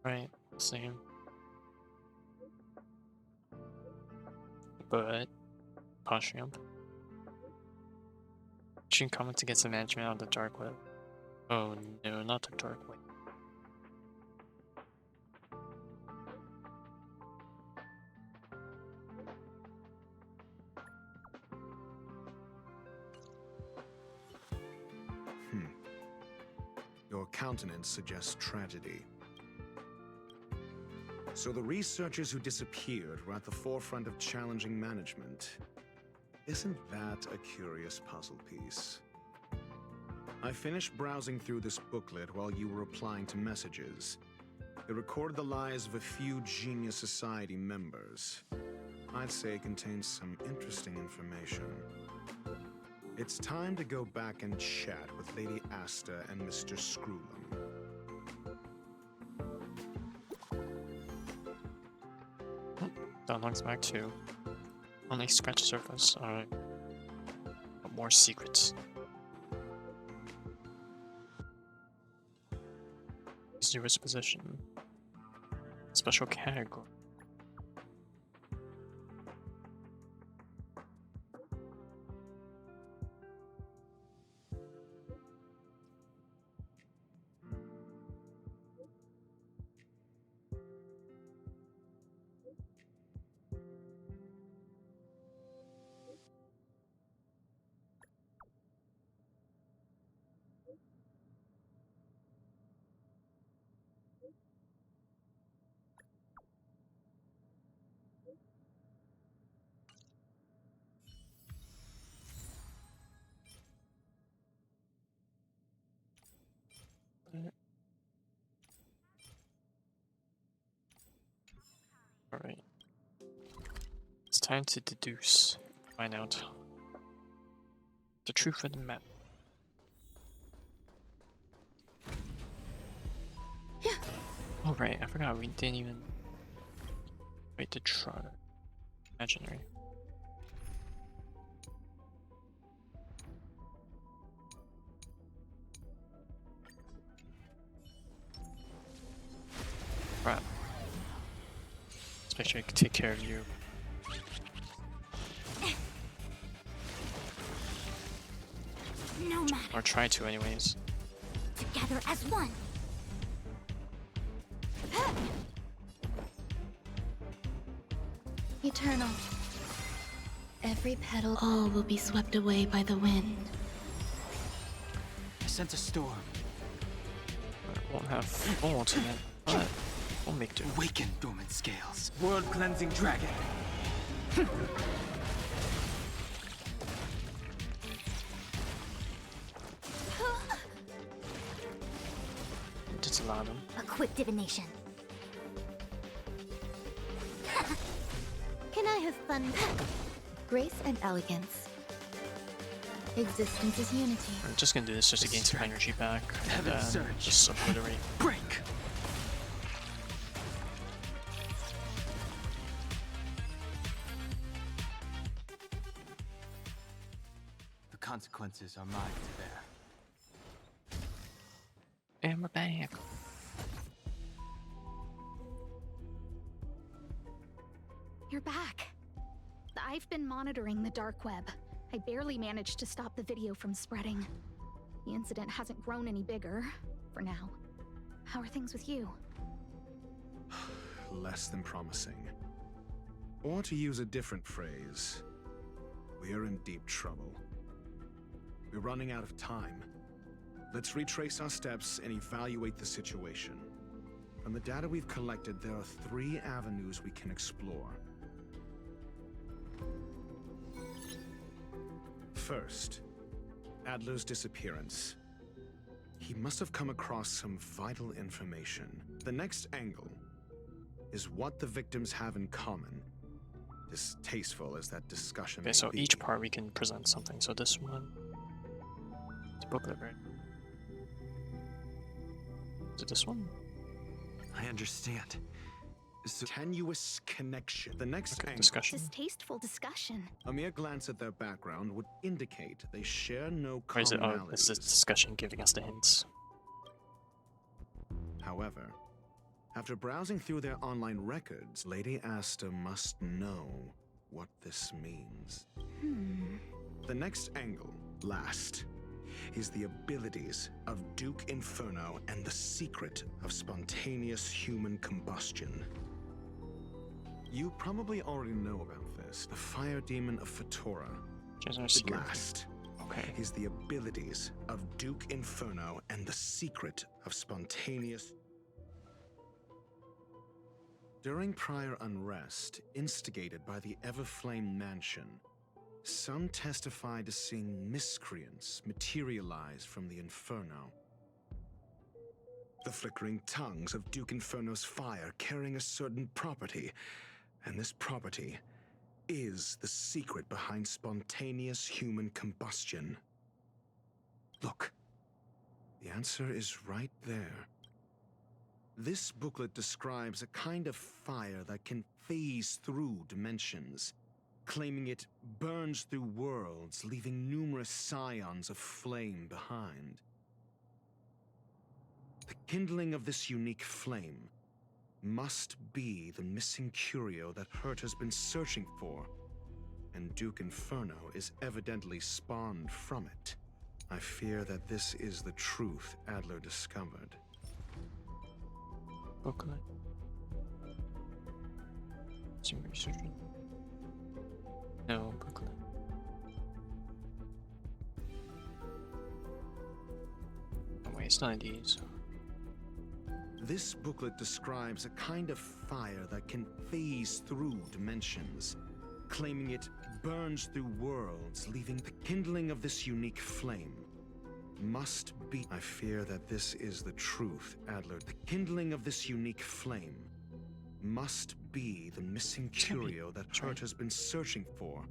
Right, same. But Posham. She coming to get some management on the dark web. Oh no, not the dark web. Your countenance suggests tragedy. So the researchers who disappeared were at the forefront of challenging management. Isn't that a curious puzzle piece? I finished browsing through this booklet while you were replying to messages. It recorded the lives of a few Genius Society members. I'd say it contains some interesting information. It's time to go back and chat with Lady Asta and Mr. Screwlum. That looks back too. Only scratch the surface. Alright. But more secrets. His newest position. Special category. Alright. It's time to deduce. Find out the truth of the map. Yeah. Oh right, I forgot we didn't even wait to try. Imaginary. Crap. Let's make sure I can take care of you. No matter. Or try to anyways. Together as one. Eternal. Every petal, all will be swept away by the wind. I sense a storm. I won't have full ultimate, but we'll make do. Awaken, dormant scales. World-cleansing dragon. Just allow them. A quick divination. Can I have fun? Grace and elegance. Existence is unity. I'm just gonna do this just to gain some energy back, and Heaven then surge. just obliterate. Break! The consequences are mine to bear. And we're back. You're back. I've I've been monitoring the dark web. I barely managed to stop the video from spreading. The incident hasn't grown any bigger, for now. How are things with you? Less than promising. Or to use a different phrase, we're in deep trouble. We're running out of time. Let's retrace our steps and evaluate the situation. From the data we've collected, there are 3 avenues we can explore. First, Adler's disappearance. He must have come across some vital information. The next angle is what the victims have in common. Distasteful as that discussion may Okay, so be. each part we can present something. So this one, it's a booklet, right? Is it this one? I understand. Tenuous connection. The next angle. Discussion. Distasteful discussion. A mere glance at their background would indicate they share no Or is it? Oh, commonalities. it's this discussion giving us the hints. However, after browsing through their online records, Lady Asta must know what this means. The next angle, last, is the abilities of Duke Inferno and the secret of spontaneous human combustion. You probably already know about this. The fire demon of Fatora. Last is the abilities of Duke Inferno and the secret of spontaneous. During prior unrest, instigated by the Everflame Mansion, some testified to seeing miscreants materialize from the Inferno. The flickering tongues of Duke Inferno's fire carrying a certain property, and this property is the secret behind spontaneous human combustion. Look, the answer is right there. This booklet describes a kind of fire that can phase through dimensions, claiming it burns through worlds, leaving numerous scions of flame behind. The kindling of this unique flame must be the missing curio that Herta's been searching for, and Duke Inferno is evidently spawned from it. I fear that this is the truth Adler discovered. Booklet. Some research. No booklet. Oh wait, it's not these. This booklet describes a kind of fire that can phase through dimensions, claiming it burns through worlds, leaving the kindling of this unique flame must be. I fear that this is the truth, Adler. The kindling of this unique flame must be the missing curio that Herta's been searching for,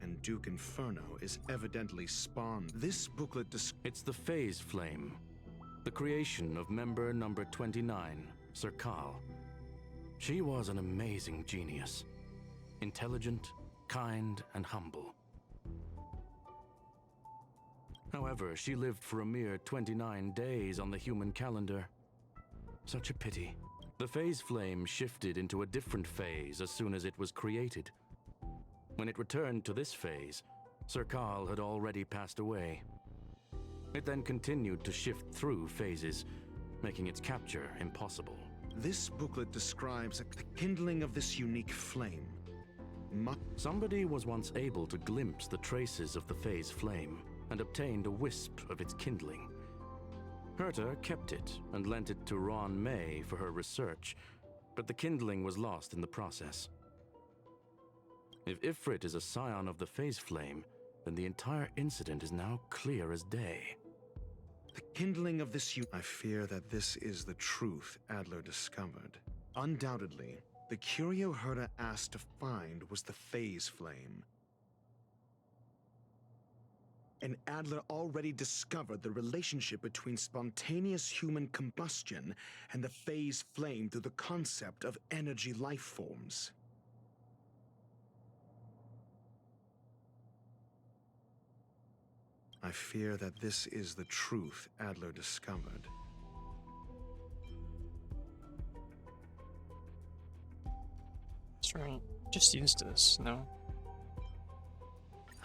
and Duke Inferno is evidently spawned. This booklet It's the phase flame, the creation of member number 29, Sir Kal. She was an amazing genius, intelligent, kind, and humble. However, she lived for a mere 29 days on the human calendar. Such a pity. The phase flame shifted into a different phase as soon as it was created. When it returned to this phase, Sir Kal had already passed away. It then continued to shift through phases, making its capture impossible. This booklet describes the kindling of this unique flame. Somebody was once able to glimpse the traces of the phase flame and obtained a wisp of its kindling. Herta kept it and lent it to Ruan Mei for her research, but the kindling was lost in the process. If Ifrit is a scion of the phase flame, then the entire incident is now clear as day. The kindling of this I fear that this is the truth Adler discovered. Undoubtedly, the curio Herta asked to find was the phase flame. And Adler already discovered the relationship between spontaneous human combustion and the phase flame through the concept of energy life forms. I fear that this is the truth Adler discovered. That's right. Just use this, no?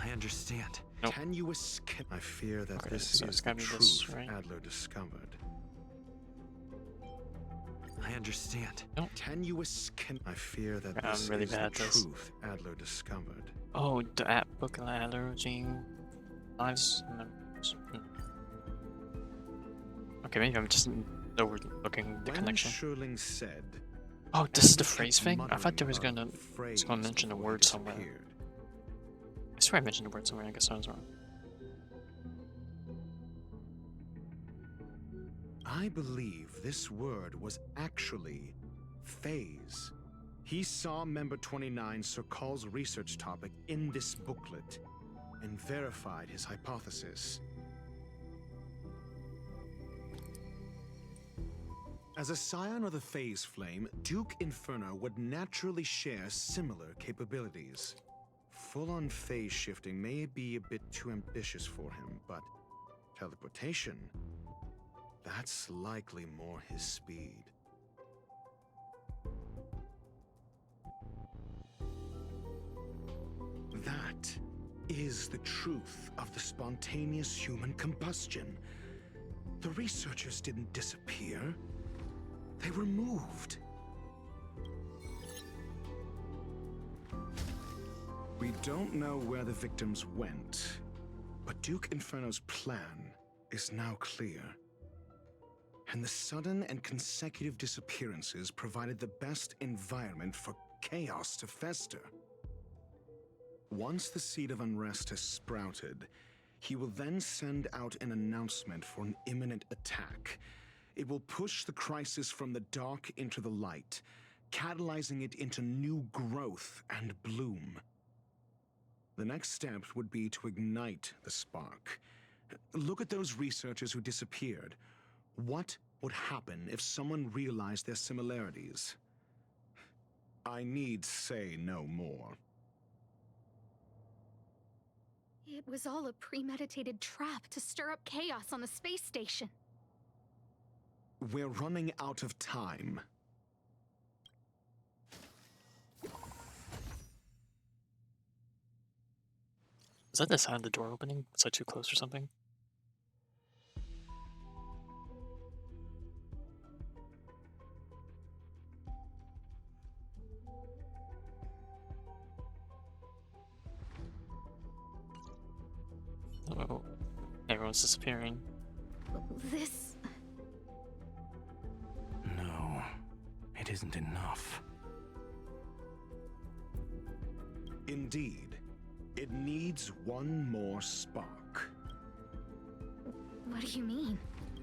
I understand. Nope. Tenuous. I fear that Okay, this so is it's the gotta be truth this, right? Adler discovered. I understand. Nope. Tenuous. I fear that I'm this really is bad the at this. truth Adler discovered. Oh, the app book alerting lives members. Okay, maybe I'm just overlooking the When connection. Sherling said, Oh, this is the Adler phrase kept thing? I thought there was muttering gonna, a it's gonna phrase mention a before he word somewhere. disappeared. I swear I mentioned the word somewhere, I guess I was wrong. I believe this word was actually phase. He saw member 29 Sir Call's research topic in this booklet and verified his hypothesis. As a scion of the phase flame, Duke Inferno would naturally share similar capabilities. Full-on phase shifting may be a bit too ambitious for him, but teleportation, that's likely more his speed. That is the truth of the spontaneous human combustion. The researchers didn't disappear. They were moved. We don't know where the victims went, but Duke Inferno's plan is now clear. And the sudden and consecutive disappearances provided the best environment for chaos to fester. Once the seed of unrest has sprouted, he will then send out an announcement for an imminent attack. It will push the crisis from the dark into the light, catalyzing it into new growth and bloom. The next step would be to ignite the spark. Look at those researchers who disappeared. What would happen if someone realized their similarities? I need say no more. It was all a premeditated trap to stir up chaos on the space station. We're running out of time. Is that the sound of the door opening? Was I too close or something? Oh, everyone's disappearing. This... No, it isn't enough. Indeed, it needs one more spark. What do you mean?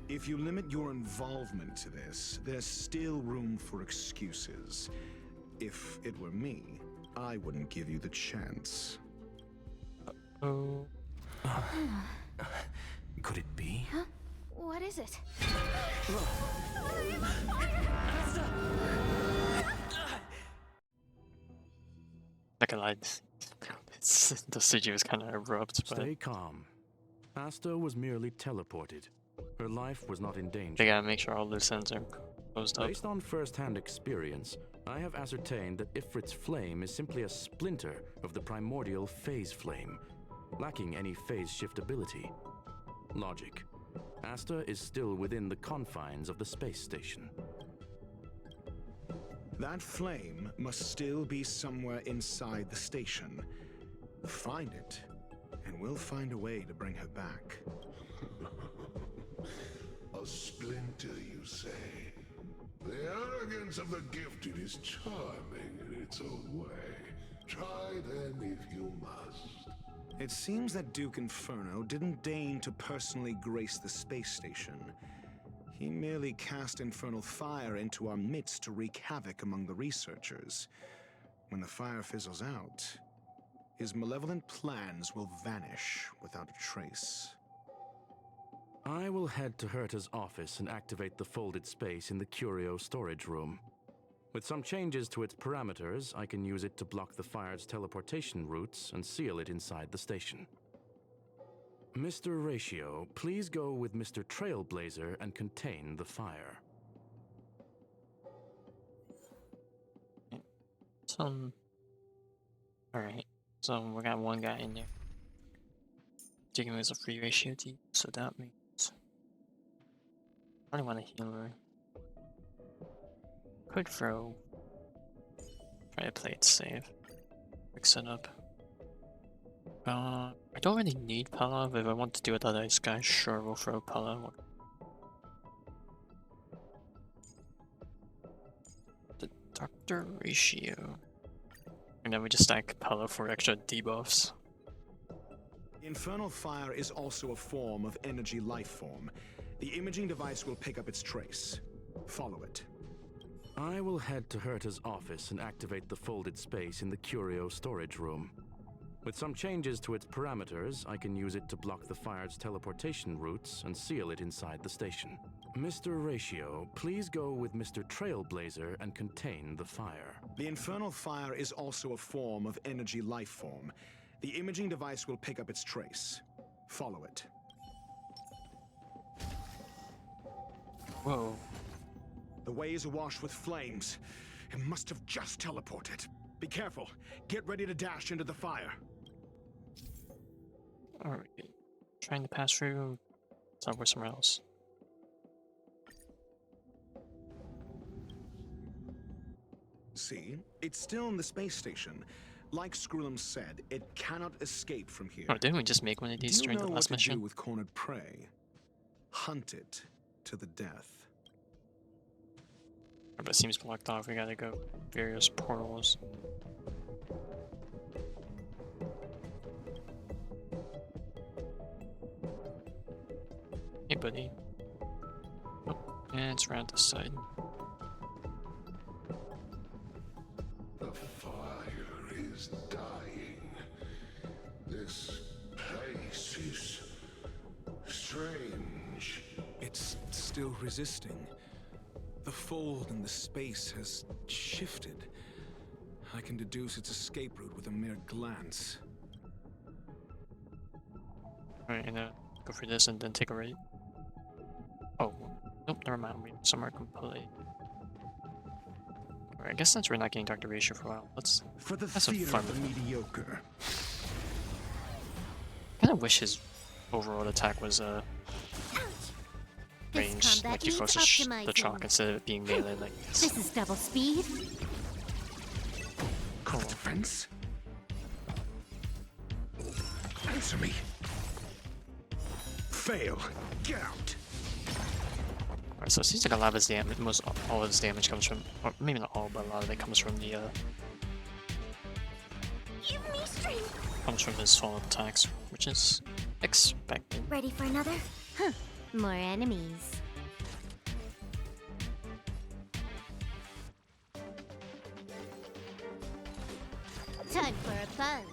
If you limit your involvement to this, there's still room for excuses. If it were me, I wouldn't give you the chance. Oh. Could it be? Huh? What is it? Not gonna lie, the CG was kind of abrupt, but Stay calm. Asta was merely teleported. Her life was not in danger. they gotta make sure all loose ends are closed up. Based on first-hand experience, I have ascertained that Ifrit's flame is simply a splinter of the primordial phase flame, lacking any phase shift ability. Logic. Asta is still within the confines of the space station. That flame must still be somewhere inside the station. Find it, and we'll find a way to bring her back. A splinter, you say? The arrogance of the gifted is charming in its own way. Try then if you must. It seems that Duke Inferno didn't deign to personally grace the space station. He merely cast infernal fire into our midst to wreak havoc among the researchers. When the fire fizzles out, his malevolent plans will vanish without a trace. I will head to Herta's office and activate the folded space in the curio storage room. With some changes to its parameters, I can use it to block the fire's teleportation routes and seal it inside the station. Mr. Ratio, please go with Mr. Trailblazer and contain the fire. Alright, so we got one guy in there. Taking away is a free ratio to use, so that means I don't want a healer. Could throw. Try to play it safe. Quick setup. I don't really need Pella, but if I want to do it with ice guy, sure we'll throw Pella. The Doctor ratio. And then we just stack Pella for extra debuffs. Infernal fire is also a form of energy life form. The imaging device will pick up its trace. Follow it. I will head to Herta's office and activate the folded space in the curio storage room. With some changes to its parameters, I can use it to block the fire's teleportation routes and seal it inside the station. Mr. Ratio, please go with Mr. Trailblazer and contain the fire. The infernal fire is also a form of energy life form. The imaging device will pick up its trace. Follow it. Whoa. The way is awash with flames. It must have just teleported. Be careful. Get ready to dash into the fire. Alright. Trying to pass through. Somewhere else. See? It's still in the space station. Like Skrullum said, it cannot escape from here. Oh, didn't we just make one of these during the last mission? Do with cornered prey? Hunt it to the death. But it seems blocked off. We gotta go various portals. Hey, buddy. Oh, and it's around this side. The fire is dying. This place is strange. It's still resisting. The fold in the space has shifted. I can deduce its escape route with a mere glance. Alright, and go for this and then take a right. Oh, nope, never mind. We somewhere complete. Alright, I guess since we're not getting Dr. Ratio for a while, let's have some fun with it. Mediocre. I kinda wish his overall attack was range, like he forces the chalk instead of it being melee like this. This is double speed. Cool. Defense? Answer me. Fail. Get out. Alright, so it seems like a lot of his damage, all of his damage comes from, or maybe not all, but a lot of it comes from the Give me strength. comes from his follow-up attacks, which is expected. Ready for another? Huh. More enemies. Time for a buzz.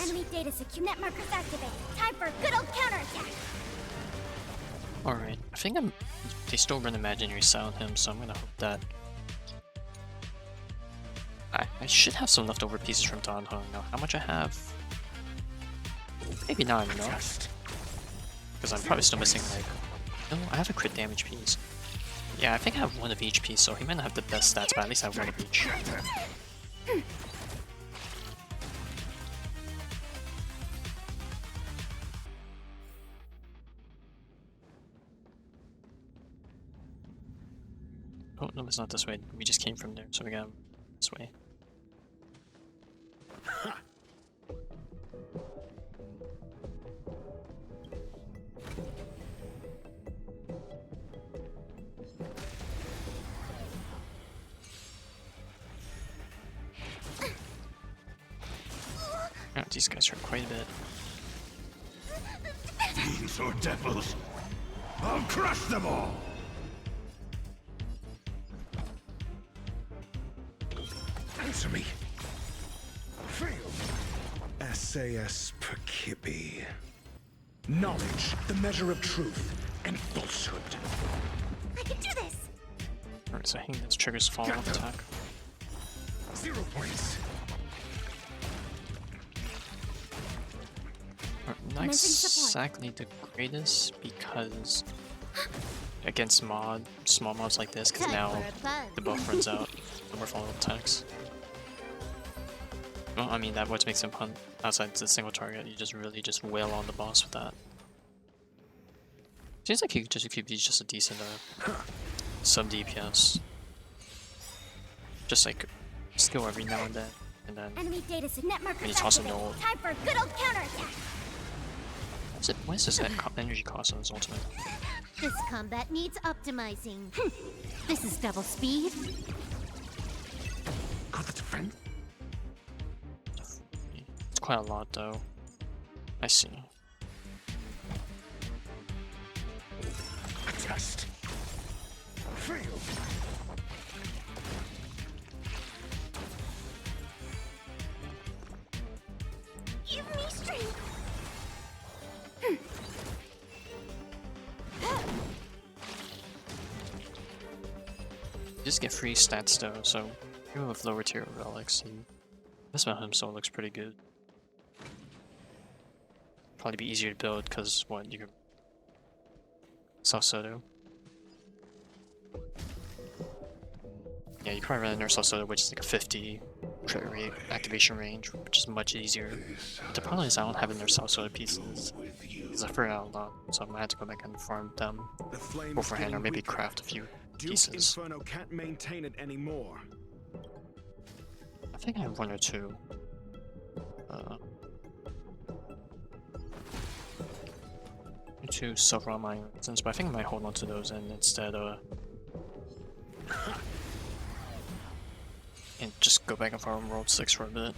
Enemy data secure. Net markers activated. Time for a good old counterattack. Alright, I think they still run imaginary sound him, so I'm gonna hope that I should have some leftover pieces from Dan Heng. Now, how much I have? Maybe not enough. Because I'm probably still missing, like... No, I have a crit damage piece. Yeah, I think I have one of each piece, so he might not have the best stats, but at least I have one of each. Oh, no, it's not this way. We just came from there, so we got this way. Oh, these guys hurt quite a bit. Fiends or devils, I'll crush them all! Answer me. Fail. SAS Perkibi. Knowledge, the measure of truth and falsehood. I can do this. Alright, so I think this triggers follow-up attack. 0 points. Not exactly the greatest, because against small mobs like this, because now the buff runs out, no more follow-up attacks. Well, I mean, that what makes him hunt outside the single target. You just really just wail on the boss with that. Seems like he could be just a decent sub DPS. Just like skill every now and then, Enemy data net markers when you toss him the ult. Time for a good old counterattack. What is this energy cost on his ultimate? This combat needs optimizing. This is double speed. Got the defense. It's quite a lot though. I see. Just fail. Give me strength. You just get free stats though, so even with lower tier relics, and this about himself looks pretty good. Probably be easier to build because what you can Salsodo. Yeah, you can probably run a Nurse Salsodo, which is like a 50 crit rate activation range, which is much easier. But the problem is I don't have a Nurse Salsodo pieces because I forgot a lot, so I'm gonna have to go back and farm them beforehand, or maybe craft a few pieces. Inferno can't maintain it anymore. I think I have one or two. Two silver on my instance, but I think I might hold on to those and instead and just go back and farm World 6 for a bit.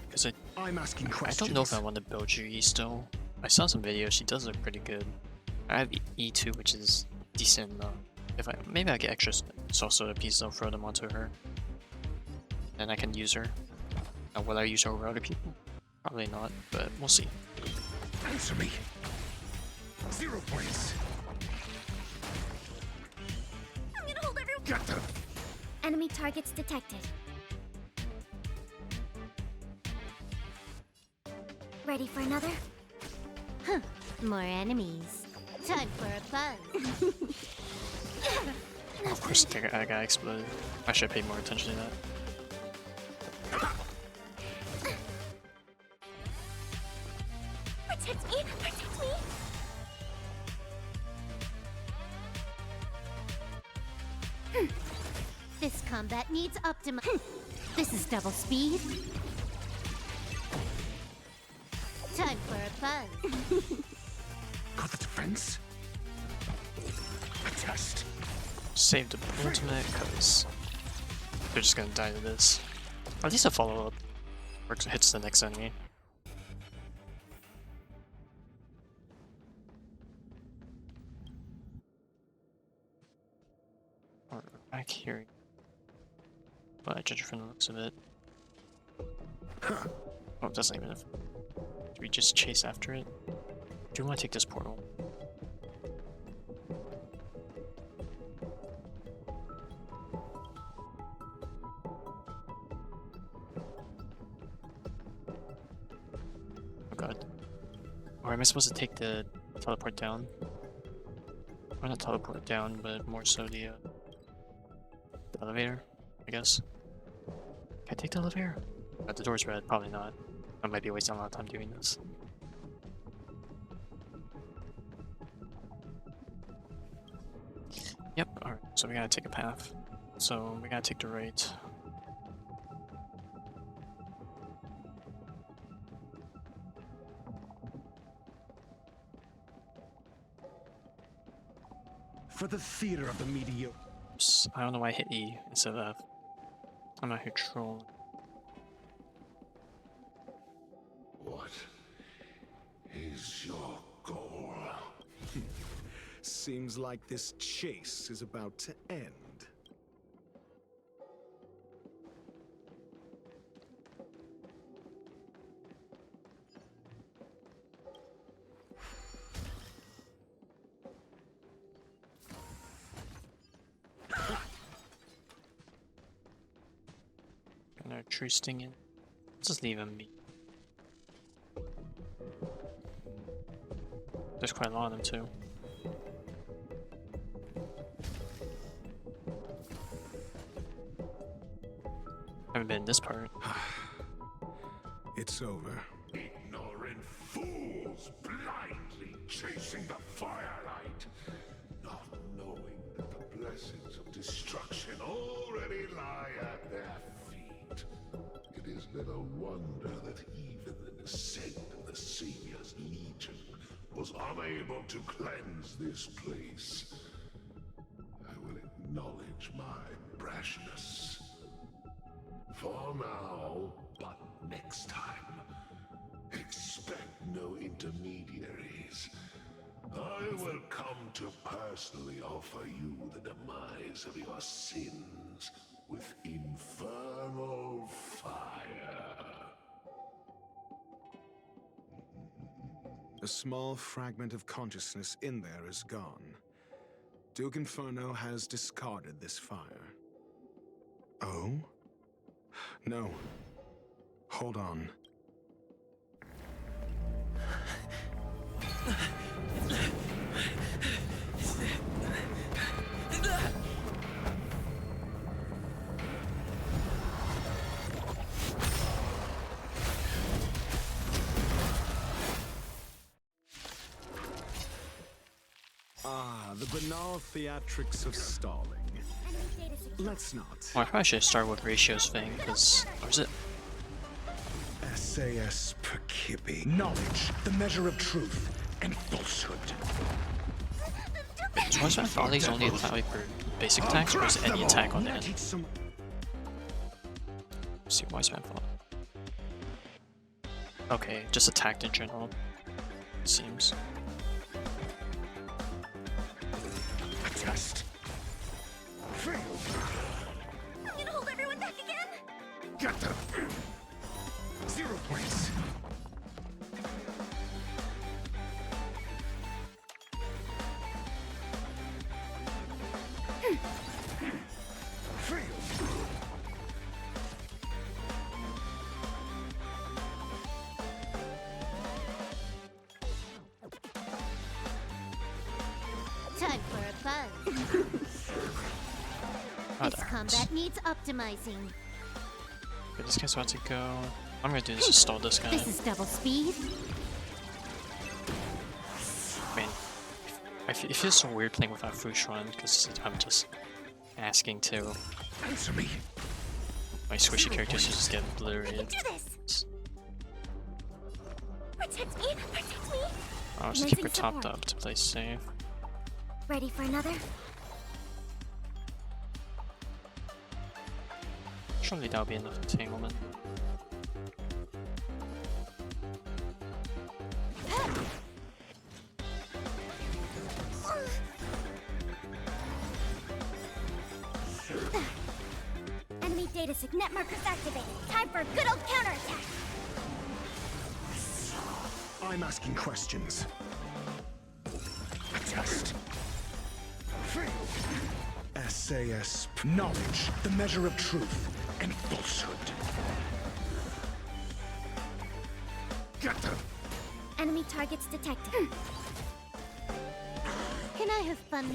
Because I'm asking I questions. don't know if I want to build GE still. I saw some videos, she does look pretty good. I have E2, which is decent. If maybe I get extra Salsoda pieces, I'll throw them onto her. And I can use her. Will I use her over other people? Probably not, but we'll see. Answer me. 0 points. I'm gonna hold everyone. Got them. Enemy targets detected. Ready for another? Huh. More enemies. Time for a buzz. Of course, I got exploded. I should have paid more attention to that. Protect me! Protect me! This combat needs This is double speed. Time for a buzz. Got the defense. Adjust. Save the ultimate, because they're just gonna die to this. Or at least a follow-up works, hits the next enemy. Or back here. But I judge from the looks of it. Oh, it doesn't even. Do we just chase after it? Do we want to take this portal? Oh god. Or am I supposed to take the teleport down? Or not teleport down, but more so the elevator, I guess. Can I take the elevator? The door's red, probably not. I might be wasting a lot of time doing this. Yep, alright, so we gotta take a path. So we gotta take the right. For the theater of the mediocre. Oops, I don't know why I hit E instead of F. I'm out here trolling. What is your goal? Seems like this chase is about to end. Gonna tree sting in. Just leave him be. There's quite a lot of them too. Haven't been in this part. It's over. Ignorant fools blindly chasing the firelight, not knowing that the blessings of destruction already lie at their feet. It is little wonder that even the descent of the Savior's Legion was unable to cleanse this place. I will acknowledge my brashness. For now, but next time, expect no intermediaries. I will come to personally offer you the demise of your sins with infernal fire. A small fragment of consciousness in there is gone. Duke Inferno has discarded this fire. Oh? No. Hold on. Ah, the banal theatrics of stalling. Let's not. Well, I probably should start with ratios thing, because or is it? SAS Percipi. Knowledge, the measure of truth, and falsehood. Wait, was my follies only attack for basic attacks, or is it any attack on the end? Let's see, why's my fault? Okay, just attacked in general. It seems. Just. I'm gonna hold everyone back again. Get them. 0 points. Time for a buzz. Oh, This combat needs optimizing. But this guy's about to go. I'm gonna do this to stall this guy. This is double speed. Man, it feels so weird playing without Fushuan because I'm just asking to. Answer me. My squishy characters just get obliterated. Do this. Protect me. Protect me. I'll just keep her topped up to play safe. Ready for another? Surely that'll be enough entanglement. Enemy data signet markers activated. Time for a good old counterattack. I'm asking questions. Test. SAS. Knowledge, the measure of truth, and falsehood. Get them. Enemy targets detected. Can I have fun?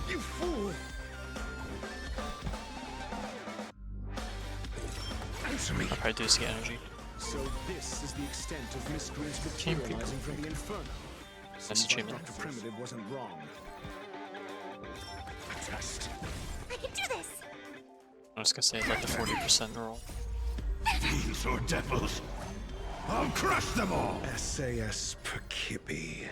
You fool! Answer me. I'll probably do this to get energy. So this is the extent of miscreants materializing from the Inferno. Nice achievement. Dr. Primitive wasn't wrong. Test. I can do this. I was gonna say like the 40% roll. These or devils. I'll crush them all. SAS Percipi.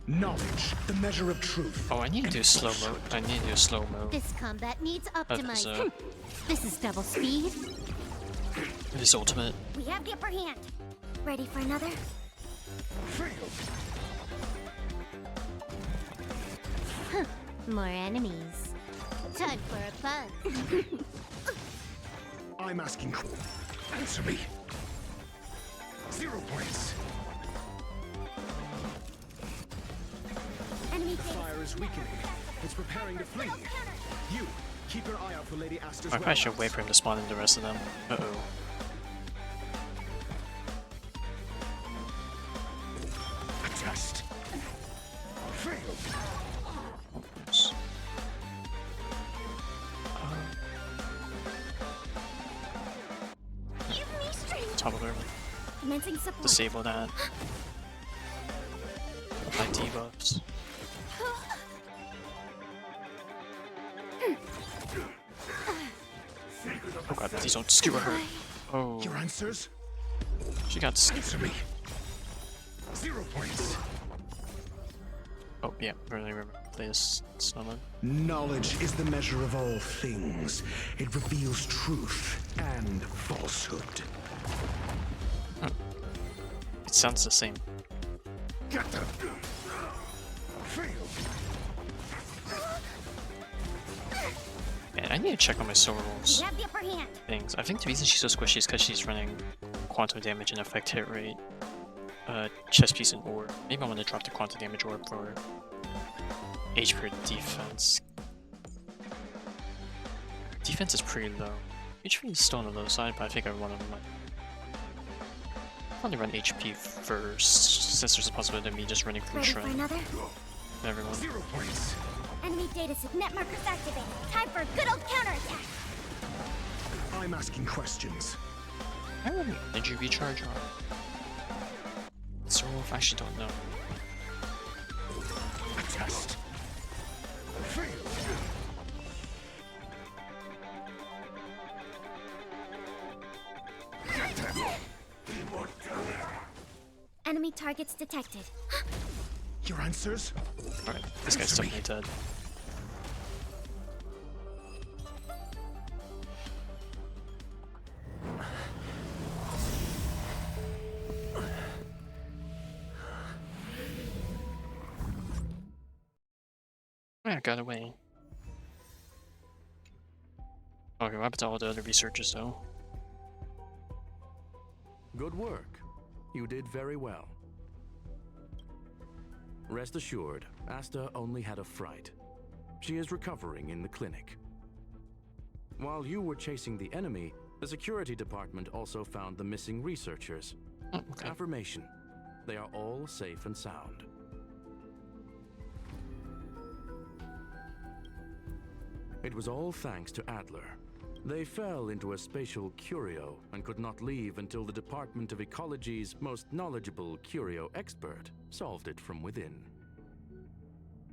Knowledge, the measure of truth. Oh, I need to do slow mo. I need to do slow mo. This combat needs optimizing. Episode. This is double speed. This ultimate. We have the upper hand. Ready for another? Huh, more enemies. Time for a buzz. I'm asking. Answer me. 0 points. Enemy The fire is weakening. It's preparing to flee. You, keep your eye out for Lady Aster's I probably should wait for him to spawn in the rest of them. Uh-oh. Test. probably Commencing support. disable that. My debuffs. Oh god, please don't skewer her. Oh. Your answers? She got skewered. Answer me. 0 points. Oh yeah, really remember this snowman. Knowledge is the measure of all things. It reveals truth and falsehood. It sounds the same. Get them. Fail. Man, I need to check on my soul rolls You have the upper hand. things. I think the reason she's so squishy is because she's running quantum damage and effect hit rate, chest piece and orb. Maybe I want to drop the quantum damage orb for HP defense. Defense is pretty low. HP is still on the low side, but I think I want to probably run HP first, since there's a possibility of me just running through Ready for Shred. another? Everyone. 0 points. Enemy data set net markers activated. Time for a good old counterattack. I'm asking questions. How many energy recharge on? So I actually don't know. A test. Fail. Get them. Enemy targets detected. Your answers? Alright, this guy's definitely dead. I got away. Okay, what happened to all the other researchers though? Good work. You did very well. Rest assured, Asta only had a fright. She is recovering in the clinic. While you were chasing the enemy, the security department also found the missing researchers. Oh, okay. Affirmation. They are all safe and sound. It was all thanks to Adler. They fell into a spatial curio and could not leave until the Department of Ecology's most knowledgeable curio expert solved it from within.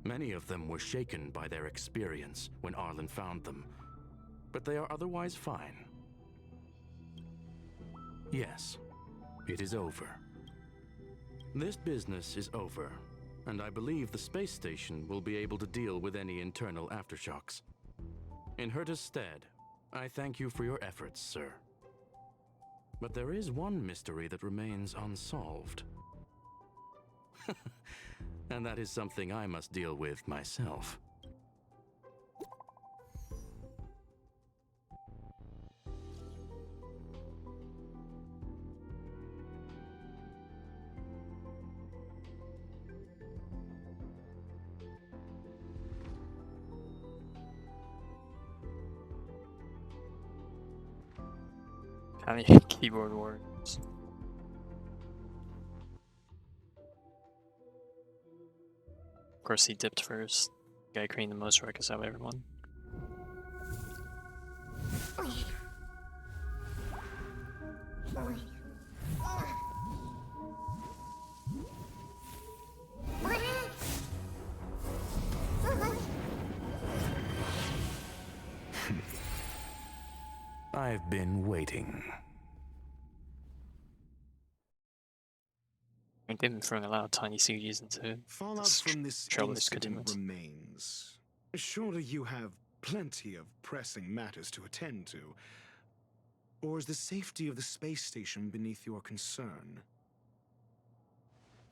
Many of them were shaken by their experience when Arlen found them, but they are otherwise fine. Yes, it is over. This business is over, and I believe the space station will be able to deal with any internal aftershocks. In Herta's stead, I thank you for your efforts, sir. But there is one mystery that remains unsolved. And that is something I must deal with myself. How many keyboard words? Of course, he dipped first. Guy creating the most records out of everyone. I've been waiting. They've been throwing a lot of tiny CGs into Fallout from this Traveler's incident Continuance. remains. Surely you have plenty of pressing matters to attend to. Or is the safety of the space station beneath your concern?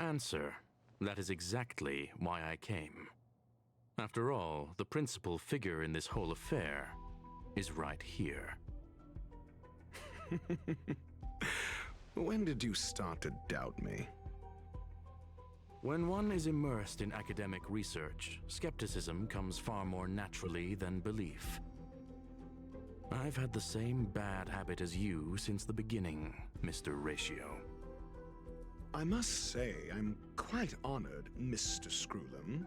Answer. That is exactly why I came. After all, the principal figure in this whole affair is right here. When did you start to doubt me? When one is immersed in academic research, skepticism comes far more naturally than belief. I've had the same bad habit as you since the beginning, Mr. Ratio. I must say, I'm quite honored, Mr. Screwlum.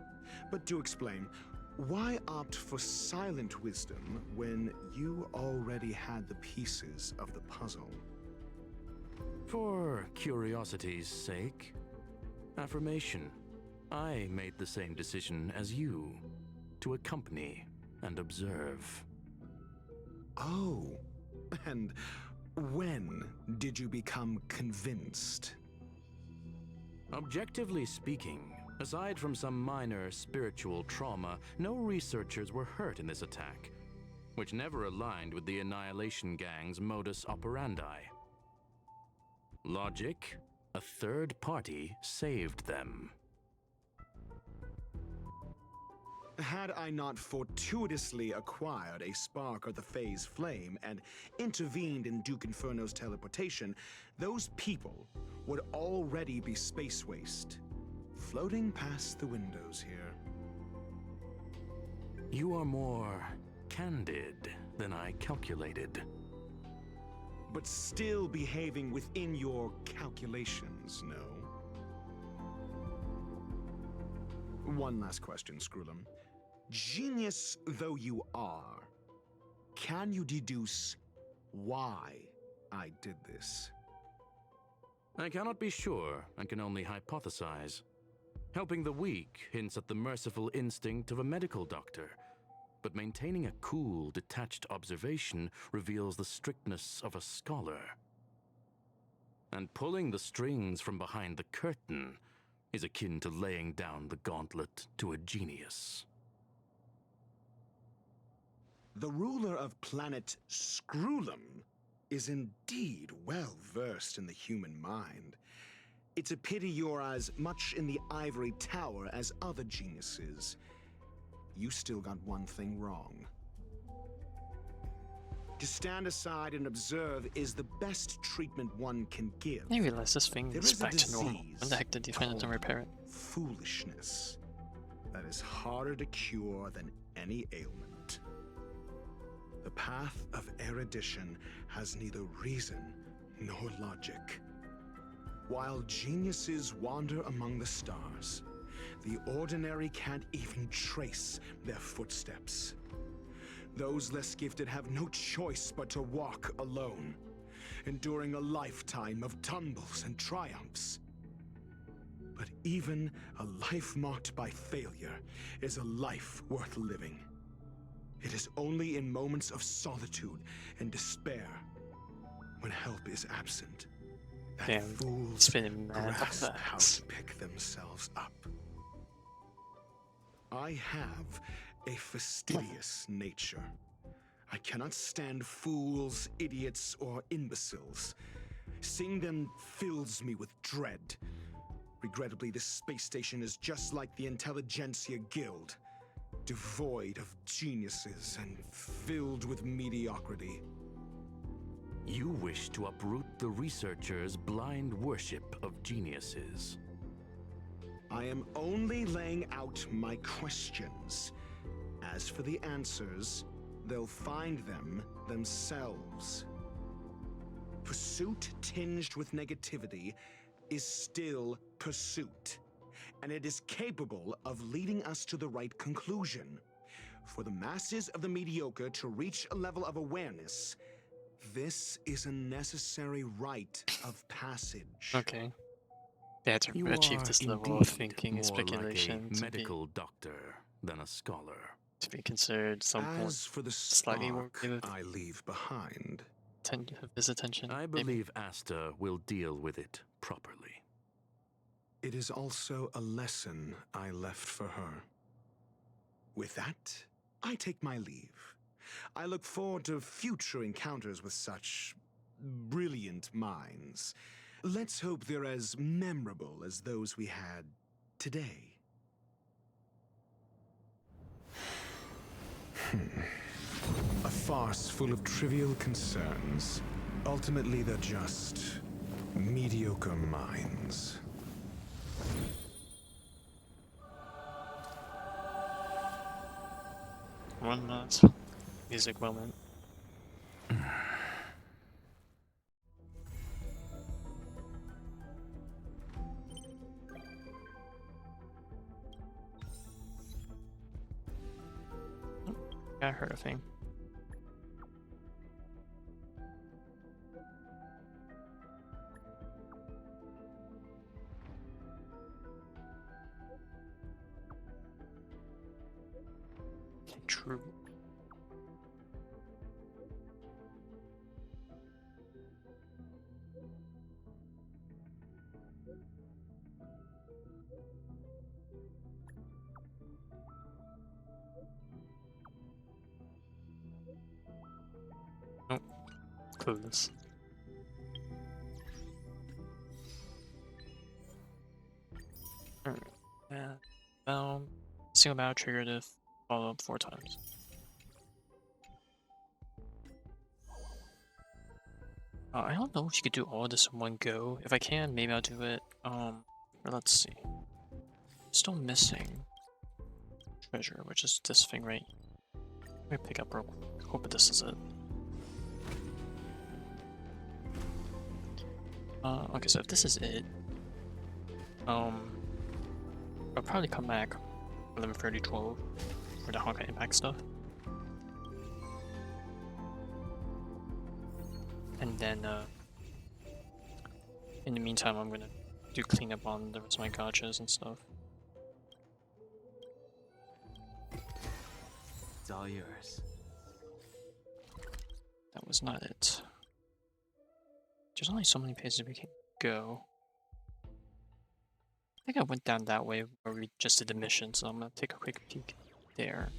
But do explain, why opt for silent wisdom when you already had the pieces of the puzzle? For curiosity's sake. Affirmation. I made the same decision as you, to accompany and observe. Oh, and when did you become convinced? Objectively speaking, aside from some minor spiritual trauma, no researchers were hurt in this attack, which never aligned with the Annihilation Gang's modus operandi. Logic, a third party saved them. Had I not fortuitously acquired a spark of the phase flame and intervened in Duke Inferno's teleportation, those people would already be space waste, floating past the windows here. You are more candid than I calculated. But still behaving within your calculations, no? One last question, Screwlum. Genius though you are, can you deduce why I did this? I cannot be sure and can only hypothesize. Helping the weak hints at the merciful instinct of a medical doctor, but maintaining a cool, detached observation reveals the strictness of a scholar. And pulling the strings from behind the curtain is akin to laying down the gauntlet to a genius. The ruler of planet Screwlum is indeed well versed in the human mind. It's a pity you're as much in the ivory tower as other geniuses. You still got one thing wrong. To stand aside and observe is the best treatment one can give. I realize this thing There is is a back to normal. disease When the heck did you find it and repair it? Foolishness that is harder to cure than any ailment. The path of erudition has neither reason nor logic. While geniuses wander among the stars, the ordinary can't even trace their footsteps. Those less gifted have no choice but to walk alone, enduring a lifetime of tumbles and triumphs. But even a life marked by failure is a life worth living. It is only in moments of solitude and despair, when help is absent, that fools grasp how to pick themselves up. I have a fastidious nature. I cannot stand fools, idiots, or imbeciles. Seeing them fills me with dread. Regrettably, this space station is just like the Intelligentsia Guild, devoid of geniuses and filled with mediocrity. You wish to uproot the researchers' blind worship of geniuses. I am only laying out my questions. As for the answers, they'll find them themselves. Pursuit tinged with negativity is still pursuit, and it is capable of leading us to the right conclusion. For the masses of the mediocre to reach a level of awareness, this is a necessary rite of passage. Okay. They had to You achieve are this level indeed of thinking and more speculation like a to medical doctor than a scholar. be considered somewhat As for the slightly spark worthy of I leave behind, his attention. I maybe. believe Asta will deal with it properly. it is also a lesson I left for her. With that, I take my leave. I look forward to future encounters with such brilliant minds. Let's hope they're as memorable as those we had today. A farce full of trivial concerns. Ultimately, they're just mediocre minds. One last music moment. I heard a thing. True. Nope. Clueless. Alright. Single battle triggered if follow up 4 times. I don't know if you could do all this in one go. If I can, maybe I'll do it. Let's see. Still missing treasure, which is this thing right. Let me pick up real quick. Hope that this is it. Okay, so if this is it, I'll probably come back 11:30, 12 for the Honka Impact stuff. And then, in the meantime, I'm gonna do cleanup on the rest of my gachas and stuff. It's all yours. That was not it. There's only so many places we can go. I think I went down that way where we just did the mission, so I'm gonna take a quick peek there.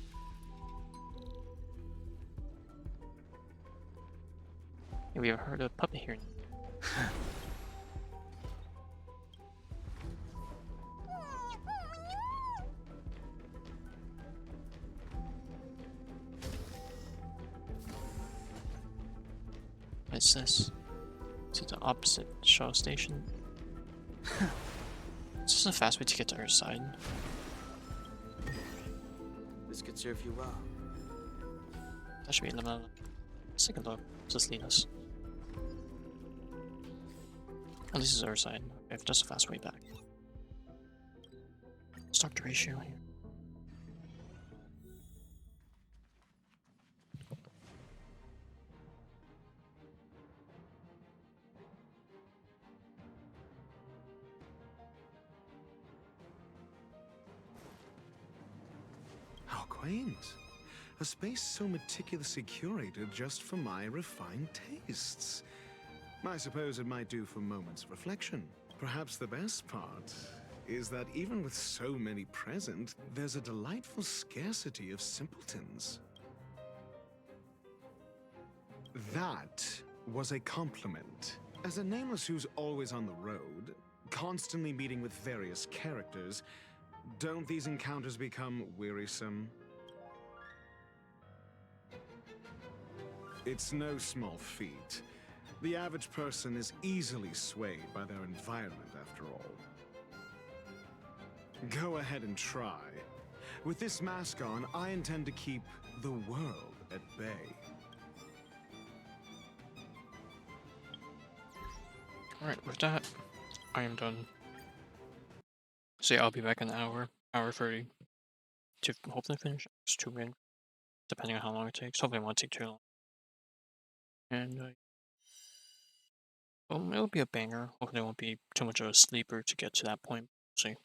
Hey, we have heard a puppet here. What is this? Is it the opposite shuttle station? Is this a fast way to get to our side? This could serve you well. That should be 11. Let's take a look. Just lead us. Oh, this is our side. If that's a fast way back. Let's talk to ratio here. How quaint. A space so meticulously curated just for my refined tastes. I suppose it might do for moments of reflection. Perhaps the best part is that even with so many present, there's a delightful scarcity of simpletons. That was a compliment. As a nameless who's always on the road, constantly meeting with various characters, don't these encounters become wearisome? It's no small feat. The average person is easily swayed by their environment, after all. Go ahead and try. With this mask on, I intend to keep the world at bay. Alright, with that, I am done. So yeah, I'll be back in an hour 30, to hopefully finish Acts 2 in, depending on how long it takes. Hopefully it won't take too long. And, it'll be a banger. Hopefully it won't be too much of a sleeper to get to that point. See.